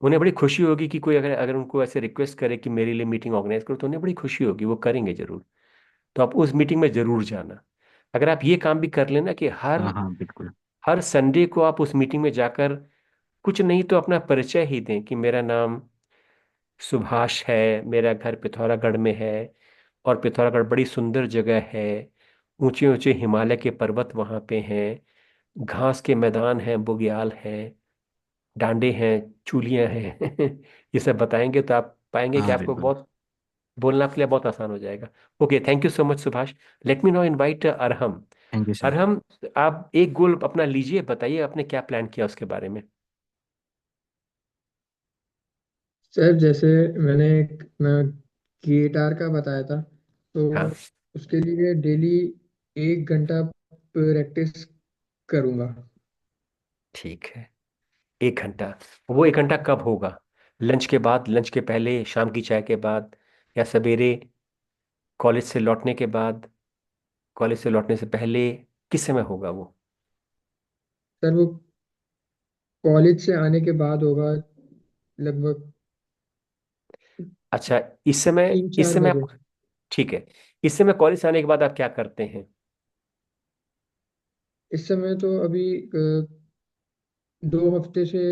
उन्हें बड़ी खुशी होगी कि कोई अगर अगर उनको ऐसे रिक्वेस्ट करे कि मेरे लिए मीटिंग ऑर्गेनाइज करो, तो उन्हें बड़ी खुशी होगी, वो करेंगे जरूर। तो आप उस मीटिंग में जरूर जाना। अगर आप ये काम भी कर लेना कि हर हाँ हाँ बिल्कुल। हर संडे को आप उस मीटिंग में जाकर कुछ नहीं तो अपना परिचय ही दें कि मेरा नाम सुभाष है, मेरा घर पिथौरागढ़ में है, और पिथौरागढ़ बड़ी सुंदर जगह है, ऊंचे ऊंचे हिमालय के पर्वत वहाँ पे हैं, घास के मैदान हैं, बुग्याल हैं, डांडे हैं, चूलियां हैं। ये सब बताएंगे तो आप पाएंगे कि हाँ आपको बिल्कुल। बहुत बोलना आपके लिए बहुत आसान हो जाएगा। Okay, thank you so much Subhash. Let me now invite Arham. Thank you sir. Arham, आप एक गोल अपना लीजिए, बताइए आपने क्या प्लान किया उसके बारे में। सर जैसे मैंने मैं गिटार का बताया था, तो हाँ, उसके लिए डेली 1 घंटा प्रैक्टिस करूँगा। ठीक है। 1 घंटा। वो 1 घंटा कब होगा? लंच के बाद, लंच के पहले, शाम की चाय के बाद, या सवेरे कॉलेज से लौटने के बाद, कॉलेज से लौटने से पहले? किस समय होगा वो? सर वो कॉलेज से आने के बाद होगा, लगभग अच्छा, तीन इस चार समय बजे आप, ठीक है, इस समय कॉलेज से आने के बाद आप क्या करते हैं? इस समय तो अभी 2 हफ्ते से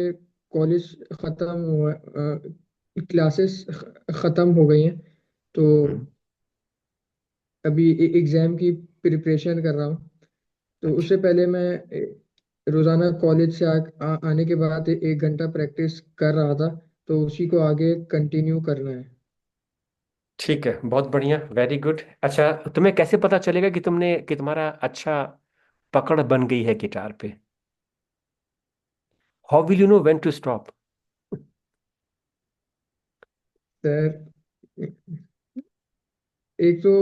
कॉलेज ख़त्म हुआ, क्लासेस ख़त्म हो गई हैं, तो हम्म। अभी एग्ज़ाम की प्रिपरेशन कर रहा हूँ। तो अच्छा, उससे पहले मैं रोज़ाना कॉलेज से आने के बाद 1 घंटा प्रैक्टिस कर रहा था, तो उसी को आगे कंटिन्यू करना है। ठीक है, बहुत बढ़िया, वेरी गुड। अच्छा, तुम्हें कैसे पता चलेगा कि तुम्हारा अच्छा पकड़ बन गई है गिटार पे? How will you know when to stop? Sir एक तो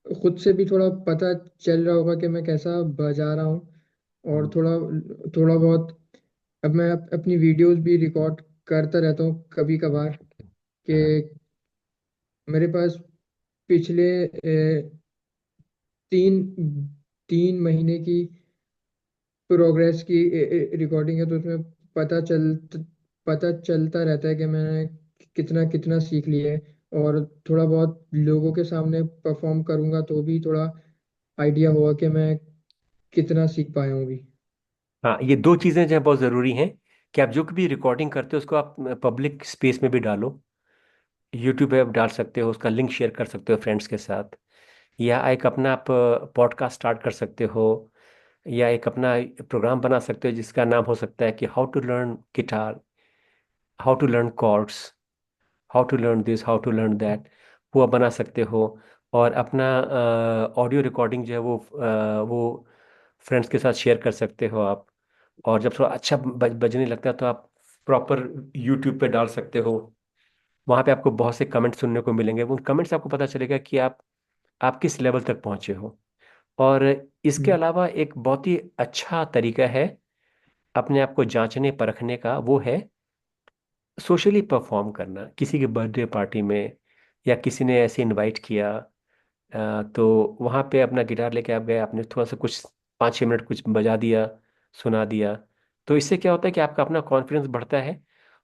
खुद से भी थोड़ा पता चल रहा होगा कि मैं कैसा बजा रहा हूँ, और थोड़ा थोड़ा बहुत अब मैं अपनी वीडियोस भी रिकॉर्ड करता रहता हूँ कभी कभार, कि मेरे पास पिछले 3 3 महीने की प्रोग्रेस की रिकॉर्डिंग है, तो उसमें पता चलता रहता है कि मैंने कितना कितना सीख लिया है। और थोड़ा बहुत लोगों के सामने परफॉर्म करूंगा तो भी थोड़ा आइडिया होगा कि मैं कितना सीख पाया हूँ अभी। हाँ, ये दो चीजें जो है बहुत जरूरी हैं कि आप जो भी रिकॉर्डिंग करते हो उसको आप पब्लिक स्पेस में भी डालो। यूट्यूब पे आप डाल सकते हो, उसका लिंक शेयर कर सकते हो फ्रेंड्स के साथ, या एक अपना आप पॉडकास्ट स्टार्ट कर सकते हो, या एक अपना प्रोग्राम बना सकते हो जिसका नाम हो सकता है कि how to learn guitar, how to learn chords, how to learn this, how to learn that. वो आप बना सकते हो। और अपना ऑडियो रिकॉर्डिंग जो है वो फ्रेंड्स के साथ शेयर कर सकते हो आप। और जब थोड़ा अच्छा बजने लगता है तो आप प्रॉपर यूट्यूब पे डाल सकते हो। वहाँ पे आपको बहुत से कमेंट सुनने को मिलेंगे, उन कमेंट से आपको पता चलेगा कि आप किस लेवल तक पहुँचे हो। और इसके हम्म, अलावा एक बहुत ही अच्छा तरीका है अपने आप को जांचने परखने का, वो है सोशली परफॉर्म करना किसी के बर्थडे पार्टी में, या किसी ने ऐसे इनवाइट किया, तो वहाँ पे अपना गिटार लेके आप गए, आपने थोड़ा सा कुछ 5-6 मिनट कुछ बजा दिया, सुना दिया। तो इससे क्या होता है कि आपका अपना कॉन्फिडेंस बढ़ता है।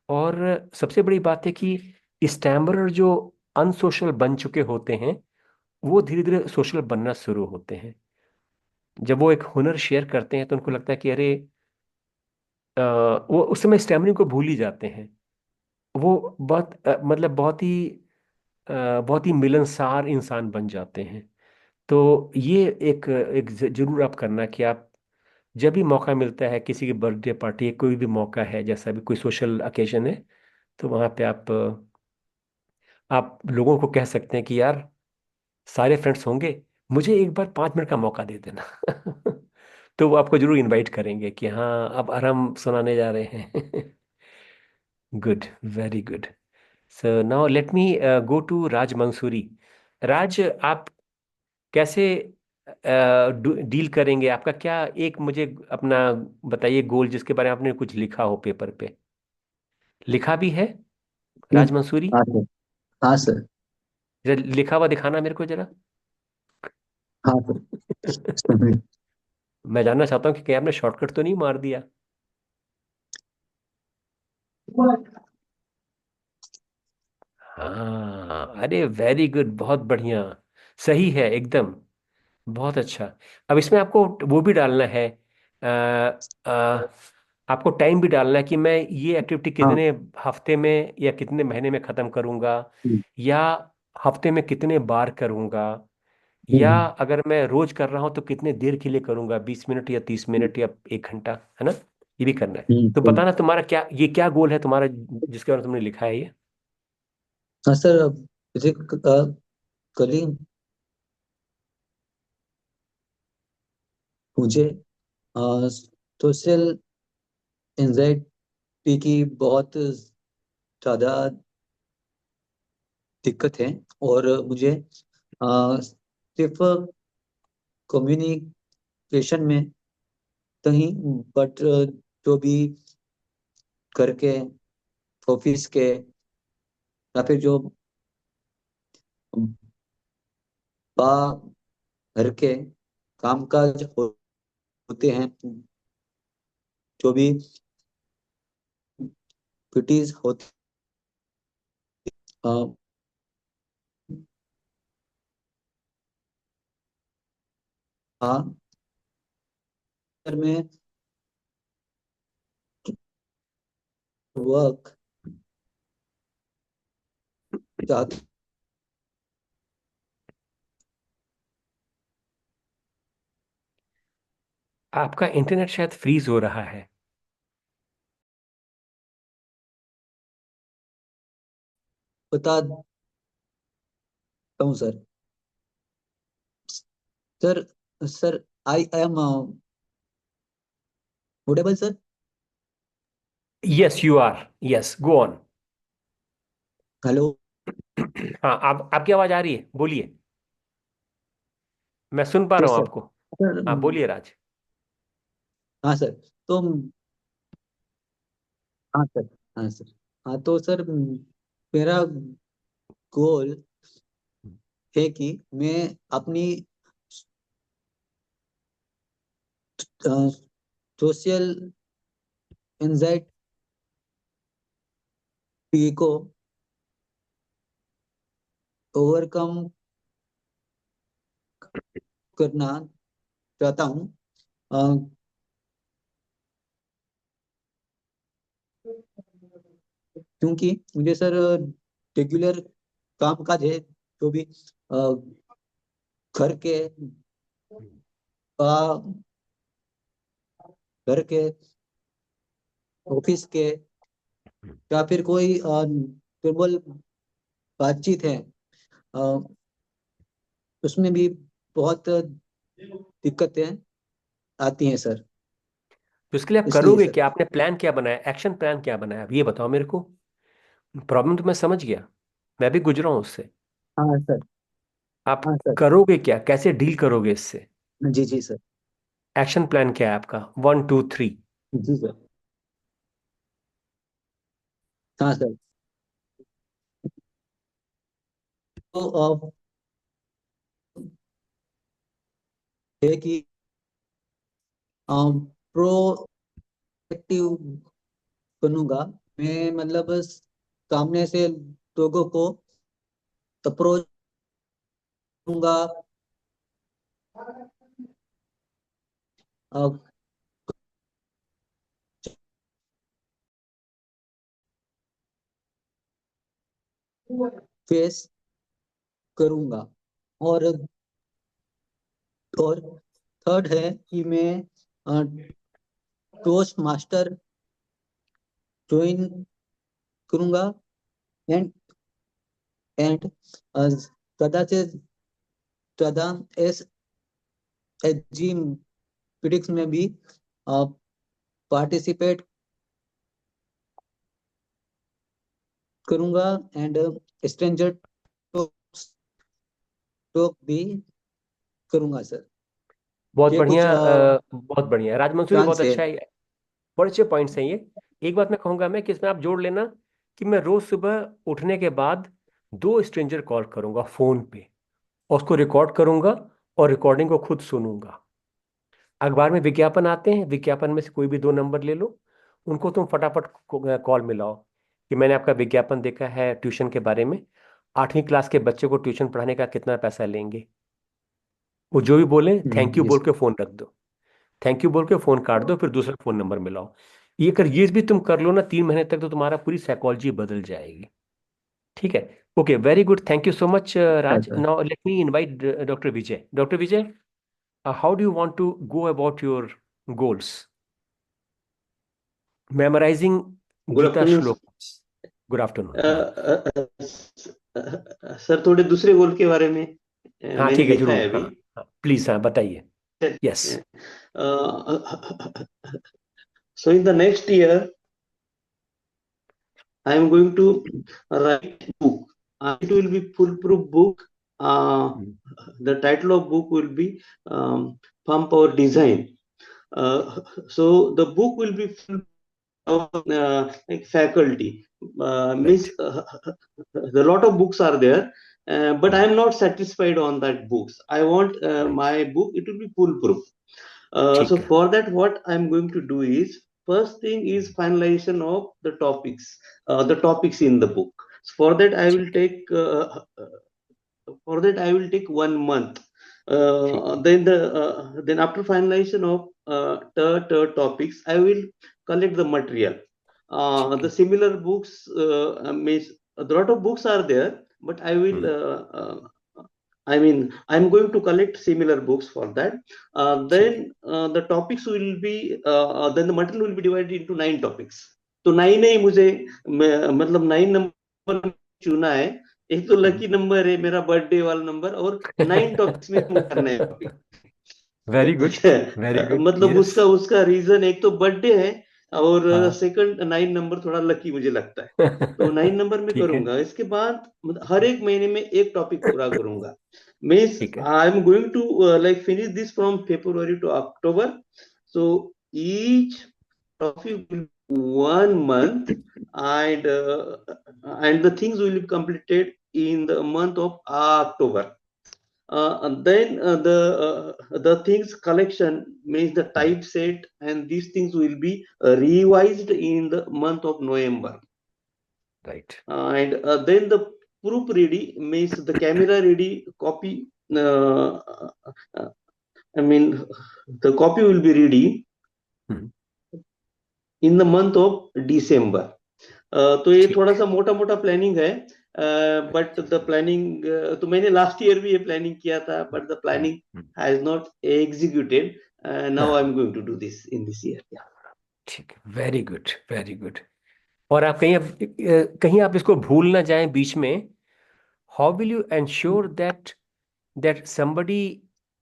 और सबसे बड़ी बात है कि स्टैमरर जो अनसोशल बन चुके होते हैं, वो धीरे धीरे सोशल बनना शुरू होते हैं। जब वो एक हुनर शेयर करते हैं तो उनको लगता है कि अरे, वो उस समय स्टैमरिंग को भूल ही जाते हैं। वो मतलब बहुत ही मिलनसार इंसान बन जाते हैं। तो ये एक जरूर आप करना कि आप जब भी मौका मिलता है, किसी की बर्थडे पार्टी, कोई भी मौका है, जैसा भी कोई सोशल ओकेजन है, तो वहाँ पे आप आप लोगों को कह सकते हैं कि यार सारे फ्रेंड्स होंगे, मुझे एक बार 5 मिनट का मौका दे देना। तो वो आपको जरूर इनवाइट करेंगे कि हाँ अब आराम सुनाने जा रहे हैं। Good, very good. So now let me go to Raj Mansuri. Raj, आप कैसे डील करेंगे? आपका क्या, एक मुझे अपना बताइए गोल जिसके बारे में आपने कुछ लिखा हो पेपर पे। लिखा भी है राज मंसूरी? हाँ सर। हाँ सर। जरा लिखा हुआ दिखाना मेरे को जरा। हाँ सर। मैं जानना चाहता हूँ कि कहीं आपने शॉर्टकट तो नहीं मार दिया। हाँ, अरे वेरी गुड, बहुत बढ़िया, सही है एकदम, बहुत अच्छा। अब इसमें आपको वो भी डालना है, आ, आ, आपको टाइम भी डालना है कि मैं ये एक्टिविटी हाँ। कितने हफ्ते में या कितने महीने में खत्म करूंगा, हम्म, या हफ्ते में कितने बार करूंगा, या हम्म, अगर मैं रोज कर रहा हूं तो कितने देर के लिए करूंगा, 20 मिनट या 30 मिनट या 1 घंटा, है ना? ये भी करना है। तो सही। बताना तुम्हारा क्या, ये क्या गोल है तुम्हारा जिसके बारे में तुमने लिखा है ये? हाँ सर, अब मुझे कल ही मुझे सोशल एंजाइटी की बहुत ज्यादा दिक्कत है। और मुझे सिर्फ कम्युनिकेशन में कहीं, बट जो भी घर के, ऑफिस के, या फिर जो घर के कामकाज होते हैं, जो भी एक्टिविटीज होती, अ, हाँ सर, मैं वर्क चाहता। आपका इंटरनेट शायद फ्रीज हो रहा है। बताता हूँ sir. Sir sir I am audible sir. Yes you are, yes go on. Hello. हाँ, आप, आपकी आवाज आ रही है, बोलिए, मैं सुन पा तो रहा हूँ सर आपको। सर हाँ बोलिए राज। हाँ सर। तो हाँ सर। हाँ सर। हाँ तो सर, मेरा गोल है कि मैं अपनी सोशल एंजाइटी को ओवरकम करना चाहता हूँ। अ, क्योंकि मुझे सर रेगुलर काम काज है, जो भी अ, घर के, अ, घर के, ऑफिस के, या फिर कोई केवल बातचीत है, अ, उसमें भी बहुत दिक्कतें आती हैं सर। तो इसके लिए आप इसलिए करोगे सर। क्या? आपने प्लान क्या बनाया, एक्शन प्लान क्या बनाया, अब ये बताओ मेरे को। प्रॉब्लम तो मैं समझ गया, मैं भी गुजरा हूं उससे। हाँ सर। आप हाँ सर। करोगे क्या, कैसे डील करोगे इससे? जी जी सर। एक्शन प्लान क्या है आपका, 1 2 3? जी सर। हाँ सर। तो है कि प्रोएक्टिव बनूंगा मैं, मतलब सामने से लोगों को अप्रोच करूंगा, फेस करूंगा। और और थर्ड है कि मैं टोस्ट मास्टर ज्वाइन करूंगा। एंड and Tada से Tada SHG Physics में भी पार्टिसिपेट करूंगा एंड स्ट्रेंजर टॉक भी करूंगा सर। बहुत ये कुछ बढ़िया, बहुत बढ़िया राजमंसूरी, प्लान बहुत से अच्छा है। बड़े अच्छे पॉइंट्स हैं ये। एक बात मैं कहूंगा मैं कि इसमें आप जोड़ लेना कि मैं रोज सुबह उठने के बाद 2 स्ट्रेंजर कॉल करूंगा फोन पे, और उसको रिकॉर्ड करूंगा और रिकॉर्डिंग को खुद सुनूंगा। अखबार में विज्ञापन आते हैं, विज्ञापन में से कोई भी 2 नंबर ले लो, उनको तुम फटाफट कॉल मिलाओ कि मैंने आपका विज्ञापन देखा है ट्यूशन के बारे में, 8वीं क्लास के बच्चे को ट्यूशन पढ़ाने का कितना पैसा लेंगे। वो जो भी बोले थैंक यू ये बोल के फोन रख दो, थैंक यू बोल के फोन काट दो, फिर दूसरा फोन नंबर मिलाओ। ये कर ये भी तुम कर लो ना 3 महीने तक, तो तुम्हारा पूरी साइकोलॉजी बदल जाएगी। ठीक है, okay, very good, thank you so much Raj. Sir. Now let me invite doctor Vijay. Doctor Vijay, how do you want to go about your goals? Memorising good Gita afternoon shloka. Good afternoon. Sir, थोड़े दूसरे गोल के बारे में हाँ मैंने ठीक है, लिखा जरूर, है अभी। हाँ प्लीज, हाँ बताइए। Yes. So in the next year, I am going to write book. It will be foolproof book. The title of book will be Pump Our Design. So the book will be full of like faculty. Means a lot of books are there, but I am not satisfied on that books. I want my book. It will be foolproof. ठीक So है। for that, what I'm going to do is, first thing is finalization of the topics in the book. So for that, I will take 1 month. Then after finalization of third topics, I will collect the material. The similar books, means a lot of books are there, but I will. I'm going to collect similar books for that. Then the topics will be, then the material will be divided into 9 topics. तो 9 ही मुझे मतलब 9 नंबर चुना है। एक तो लकी नंबर है मेरा, बर्थडे वाला नंबर, और 9 टॉपिक्स में मूव करना है अभी। वेरी गुड, ठीक है, वेरी गुड। मतलब यस, उसका रीजन एक तो बर्थडे है, और हाँ सेकंड 9 नंबर थोड़ा लकी मुझे लगता है, तो 9 नंबर में ठीक है, करूंगा। इसके बाद हर एक महीने में एक टॉपिक पूरा करूंगा। मीन्स ठीक है। I am going to like finish this from February to October. So each topic will be 1 month, and the things will be completed in the month of October. And then the things collection means the typeset, and these things will be revised in the month of November. Right. And then the proofreading means the camera ready copy. I mean, the copy will be ready in the month of December. तो ये थोड़ा सा मोटा मोटा प्लानिंग है, बट द प्लानिंग, तो मैंने लास्ट ईयर भी ये प्लानिंग किया था, but the planning has not executed. Now I am going to do this in this year. ठीक है, वेरी गुड, वेरी गुड। और आप कहीं आप इसको भूल ना जाएं बीच में। How will you ensure that somebody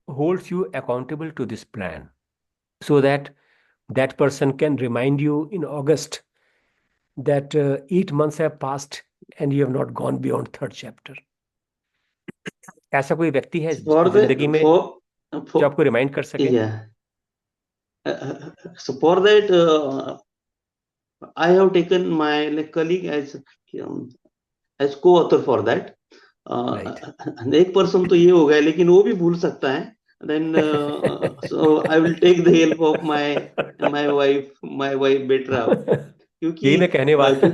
holds you accountable to this plan, so that that person can remind you in August that 8 months have passed and you have not gone beyond 3rd chapter? ऐसा कोई व्यक्ति है फॉर जिंदगी द में जो आपको रिमाइंड कर सके? So for that, I have taken my colleague as co-author for that. एक पर्सन तो ये हो गया, लेकिन वो भी भूल सकता है. Then so I will take the help of my wife better, क्योंकि यही मैं कहने वाला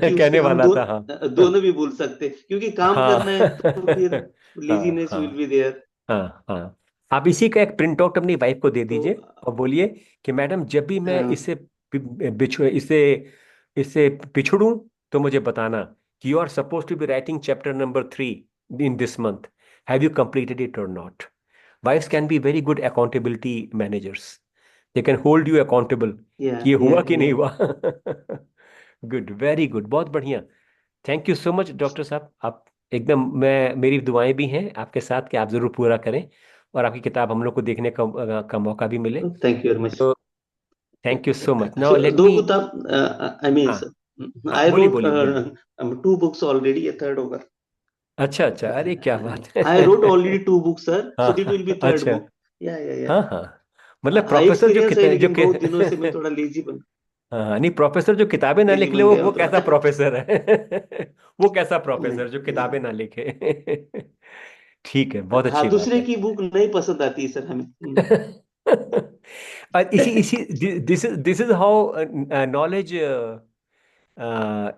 था। हाँ, दोनों भी भूल सकते, क्योंकि काम करना है तो फिर लेजीनेस विल बी देयर. हाँ हाँ, आप इसी का एक प्रिंट आउट अपनी वाइफ को दे दीजिए और बोलिए कि मैडम जब भी मैं इससे पिछड़ूं तो मुझे बताना कि you are suppose to be writing chapter number 3 in this month. Have you completed it or not? Wives can be very good accountability managers. They can hold you accountable कि ये हुआ कि नहीं हुआ. गुड, वेरी गुड, बहुत बढ़िया। Thank you so much doctor साहब, आप एकदम, मैं मेरी दुआएं भी हैं आपके साथ कि आप जरूर पूरा करें और आपकी किताब हम लोग को देखने का मौका भी मिले। Thank you very much. तो thank you so much. Now So, let दो मी। किताब, I mean, हाँ हाँ, I बोलिए wrote बोलिए बोलिए। 2 books already, a third over. अच्छा अच्छा, अरे क्या बात है। I wrote already 2 books, sir. So it will be हाँ third अच्छा। book. Yeah, yeah, yeah. हाँ हाँ, मतलब हाई प्रोफेसर जो एक्सपीरियंस है, कितने जो लेकिन बहुत दिनों से मैं थोड़ा लेजी बन हाँ हाँ, नहीं प्रोफेसर जो किताबें ना लेजी लिख ले बन वो गया वो हूँ कैसा थोड़ा। प्रोफेसर है। वो कैसा नहीं प्रोफेसर जो नहीं। किताबें ना लिखे। ठीक है, बहुत हाँ, अच्छी बात दूसरे है। की बुक नहीं पसंद आती सर हमें। और इसी इसी this is how knowledge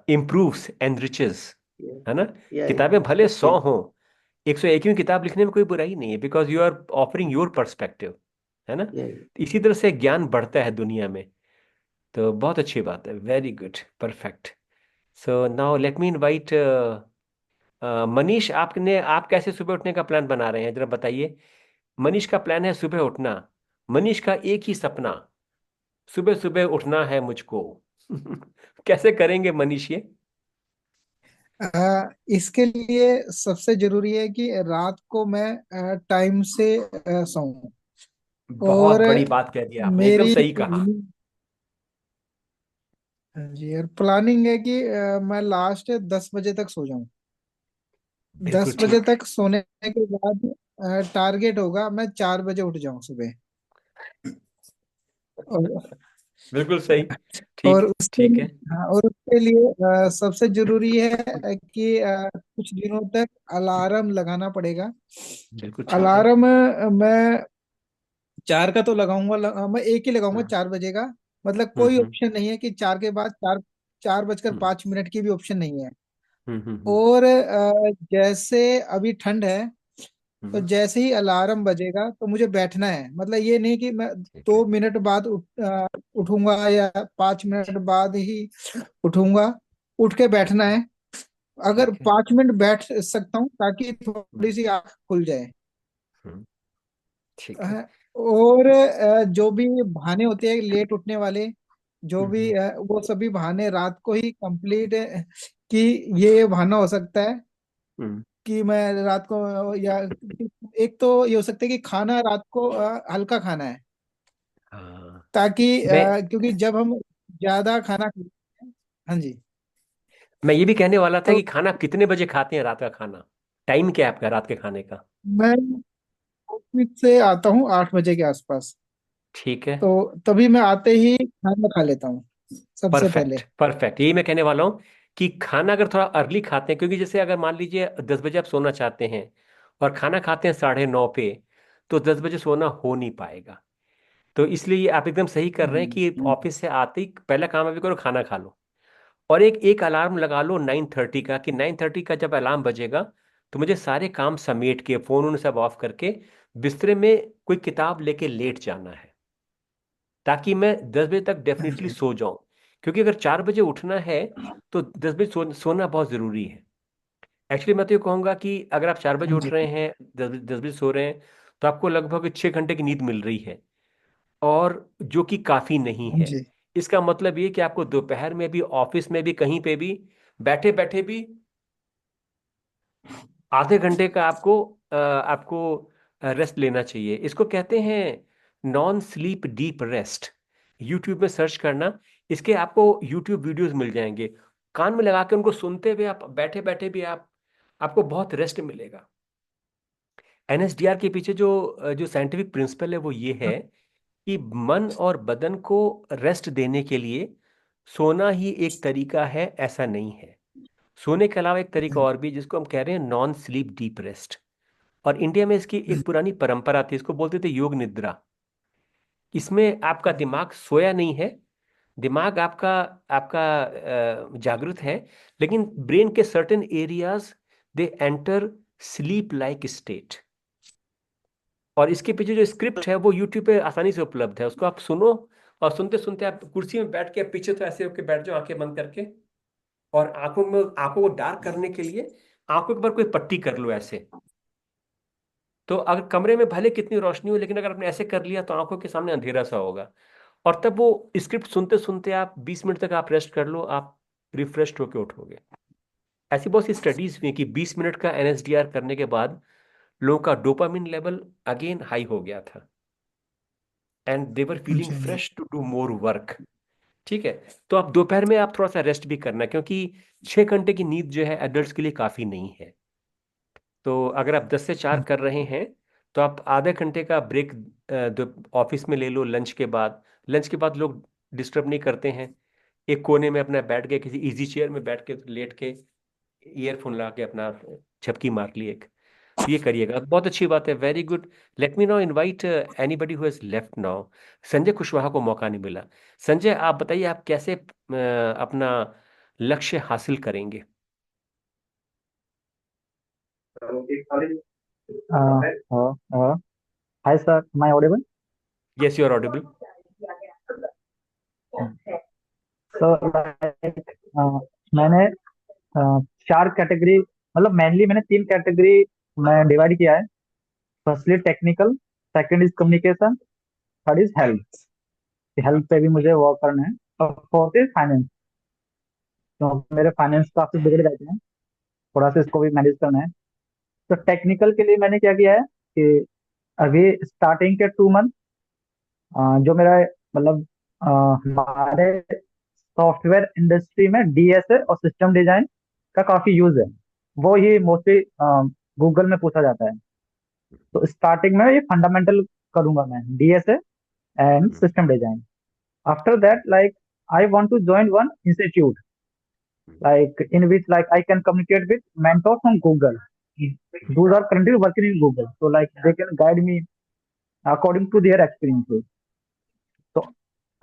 improves and riches, है ना। या किताबें भले 100 या हों, 101वीं किताब लिखने में कोई बुराई नहीं है, because you are offering your perspective, है ना। या इसी तरह से ज्ञान बढ़ता है दुनिया में। तो बहुत अच्छी बात है, वेरी गुड, परफेक्ट। सो now let me invite Manish. आप कैसे सुबह उठने का प्लान बना रहे हैं, जरा बताइए। मनीष का प्लान है सुबह उठना। मनीष का एक ही सपना, सुबह सुबह उठना है मुझको। कैसे करेंगे मनीष ये? इसके लिए सबसे जरूरी है कि रात को मैं टाइम से सोऊं। बहुत और बड़ी बात कह दी आपने, एकदम मेरी सही कहा। हाँ जी, और प्लानिंग है कि मैं लास्ट 10 बजे तक सो जाऊं। बिल्कुल 10 बजे ठीक। तक सोने के बाद टारगेट होगा मैं 4 बजे उठ जाऊं सुबह। और, बिल्कुल सही। और ठीक उसके ठीक लिए है। हाँ, और उसके लिए सबसे जरूरी है कि कुछ दिनों तक अलार्म लगाना पड़ेगा। बिल्कुल ठीक है। अलार्म मैं 4 का तो लगाऊंगा, मैं एक ही लगाऊंगा हम्म 4 बजे का। मतलब हम्म कोई हम्म ऑप्शन नहीं है कि 4 के बाद 4 बजकर हम्म 5 मिनट की भी ऑप्शन नहीं है। हम्म हम्म हम्म, और जैसे अभी ठंड है, तो हम्म, जैसे ही अलार्म बजेगा तो मुझे बैठना है। मतलब ये नहीं कि मैं ठीक है। 2 मिनट बाद उठूंगा या 5 मिनट बाद ही उठूंगा। उठ के बैठना है। अगर ठीक है। 5 मिनट बैठ सकता हूँ ताकि हम्म थोड़ी सी आंख खुल जाए। हम्म, ठीक है। अ, और जो भी बहाने होते हैं लेट उठने वाले, जो भी हम्म वो सभी बहाने रात को ही कंप्लीट कि ये बहाना हो सकता है हम्म, कि मैं रात को, या एक तो ये हो सकता है कि खाना रात को हल्का खाना है, हाँ। ताकि मैं क्योंकि जब हम ज्यादा खाना खाते हैं। हाँ जी। मैं ये भी कहने वाला था तो कि खाना आप कितने बजे खाते हैं, रात का खाना? टाइम क्या है आपका रात के खाने का? मैं ऑफिस से आता हूँ 8 बजे के आसपास। ठीक है। तो तभी मैं आते ही खाना खा लेता हूँ सबसे परफेक्ट पहले। परफेक्ट, यही मैं कहने वाला हूँ कि खाना अगर थोड़ा अर्ली खाते हैं, क्योंकि जैसे अगर मान लीजिए 10 बजे आप सोना चाहते हैं और खाना खाते हैं 9:30 पे, तो 10 बजे सोना हो नहीं पाएगा। तो इसलिए ये आप एकदम सही कर रहे हैं कि ऑफिस से आते ही पहला काम अभी करो, खाना खा लो। और एक एक अलार्म लगा लो 9:30 का, कि 9:30 का जब अलार्म बजेगा तो मुझे सारे काम समेट के फोन उन सब ऑफ करके बिस्तरे में कोई किताब लेके लेट जाना है, ताकि मैं 10 बजे तक हाँ डेफिनेटली जी। सो जाऊं। क्योंकि अगर 4 बजे उठना है तो 10 बजे सोना बहुत जरूरी है। एक्चुअली मैं तो ये कहूंगा कि अगर आप 4 बजे हाँ उठ जी। रहे हैं, 10 बजे सो रहे हैं, तो आपको लगभग 6 घंटे की नींद मिल रही है, और जो कि काफी नहीं हाँ है। जी। इसका मतलब ये कि आपको दोपहर में भी, ऑफिस में भी, कहीं पे भी बैठे बैठे भी आधे घंटे का आपको रेस्ट लेना चाहिए। इसको कहते हैं non sleep deep rest. YouTube में सर्च करना, इसके आपको यूट्यूब वीडियोस मिल जाएंगे। कान में लगा के उनको सुनते हुए आप बैठे बैठे भी आपको बहुत रेस्ट मिलेगा। एनएसडीआर के पीछे जो साइंटिफिक प्रिंसिपल है वो ये है कि मन और बदन को रेस्ट देने के लिए सोना ही एक तरीका है, ऐसा नहीं है। सोने के अलावा एक तरीका और भी, जिसको हम कह रहे हैं नॉन स्लीप डीप रेस्ट। और इंडिया में इसकी एक पुरानी परंपरा थी, इसको बोलते थे योग निद्रा। इसमें आपका दिमाग सोया नहीं है, दिमाग आपका आपका जागृत है, लेकिन ब्रेन के certain areas they enter sleep like state. और इसके पीछे जो स्क्रिप्ट है वो यूट्यूब पे आसानी से उपलब्ध है, उसको आप सुनो। और सुनते सुनते आप कुर्सी में बैठ के पीछे तो ऐसे होके बैठ जाओ, आंखें बंद करके, और आंखों को डार्क करने के लिए आंखों के ऊपर कोई पट्टी कर लो ऐसे। तो अगर कमरे में भले कितनी रोशनी हो, लेकिन अगर आपने ऐसे कर लिया तो आंखों के सामने अंधेरा सा होगा। और तब वो स्क्रिप्ट सुनते सुनते आप 20 मिनट तक आप रेस्ट कर लो, आप रिफ्रेश्ड होके उठोगे। ऐसी बहुत सी स्टडीज हुई कि 20 मिनट का एनएसडीआर करने के बाद लोगों का डोपामिन लेवल अगेन हाई हो गया था, एंड दे वर फीलिंग अच्छा जी। Fresh to do more work. ठीक है। तो आप दोपहर में आप थोड़ा सा रेस्ट भी करना, क्योंकि 6 घंटे की नींद जो है एडल्ट्स के लिए काफी नहीं है। तो अगर आप 10 से 4 कर रहे हैं तो आप आधे घंटे का ब्रेक ऑफिस में ले लो लंच के बाद। लंच के बाद लोग डिस्टर्ब नहीं करते हैं, एक कोने में अपना बैठ के किसी इजी चेयर में बैठ के लेट के ईयरफोन लगा के अपना झपकी मार ली एक। तो ये करिएगा, बहुत अच्छी बात है, very good. Late me now invite anybody who has left now. Sanjay Kushwaha को मौका नहीं मिला। संजय, आप बताइए आप कैसे अपना लक्ष्य हासिल करेंगे? Hi sir, am I audible? Yes, you are audible. So like मैंने 4 कैटेगरी, मतलब मेनली मैंने 3 कैटेगरी में डिवाइड किया है। Firstly technical, second is communication, third is health. Health पे भी मुझे वर्क करना है, और फोर्थ इज फाइनेंस। तो मेरे फाइनेंस काफी बिगड़ जाते हैं, थोड़ा सा इसको भी मैनेज करना है। तो टेक्निकल के लिए मैंने क्या किया है कि अभी स्टार्टिंग के 2 मंथ जो मेरा, मतलब हमारे सॉफ्टवेयर इंडस्ट्री में डीएसए और सिस्टम डिजाइन का काफी यूज है। वो ही मोस्टली गूगल में पूछा जाता है। तो स्टार्टिंग में ये फंडामेंटल करूंगा मैं, DSA and system design. After that like I want to join one institute like in which like I can communicate with mentors from Google. Those are currently working in Google, so like they can guide me according to their experiences. So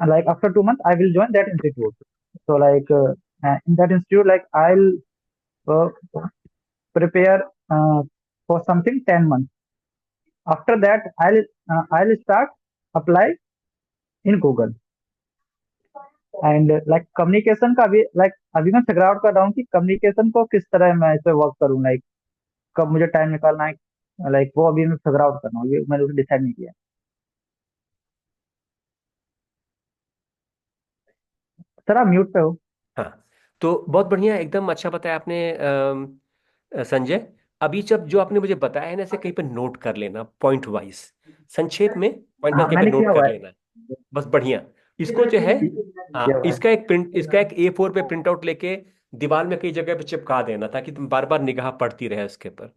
like after 2 months I will join that institute. So like in that institute like I'll uh, prepare for something 10 months. After that I'll start apply in Google. And like communication का भी लाइक अभी मैं फिगर आउट कर रहा हूँ कि कम्युनिकेशन को किस तरह मैं इस पे वर्क करूँ, लाइक कब मुझे टाइम निकालना है, लाइक वो अभी मैं फिगर आउट कर रहा हूँ, ये मैंने उसे डिसाइड नहीं किया। सर आप म्यूट पे हो। हाँ, तो बहुत बढ़िया, एकदम अच्छा बताया आपने संजय। अभी जब जो आपने मुझे बताया है ना, इसे कहीं पर नोट कर लेना पॉइंट वाइज, संक्षेप में पॉइंट वाइज हाँ कहीं पर मैंने नोट किया कर हुआ है। लेना। बस बढ़िया। इसको जो है किया हुआ है। इसका एक A4 पे प्रिंट आउट लेके दीवार में कई जगह पे चिपका देना, ताकि तुम बार बार निगाह पड़ती रहे उसके पर।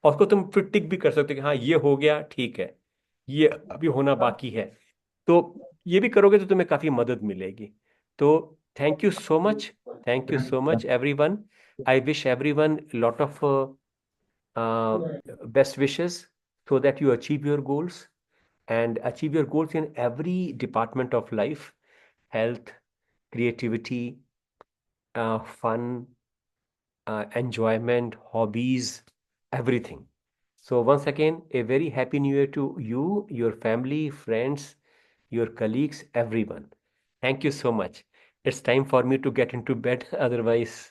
और उसको तुम फिर टिक भी कर सकते हो कि हाँ ये हो गया, ठीक है, ये अभी होना बाकी है। तो ये भी करोगे तो तुम्हें काफी मदद मिलेगी। तो thank you so much, thank you so much everyone. I wish everyone lot of best wishes so that you achieve your goals, and achieve your goals in every department of life: health, creativity, fun, enjoyment, hobbies, everything. So once again, a very happy new year to you, your family, friends, your colleagues, everyone. Thank you so much. It's time for me to get into bed, otherwise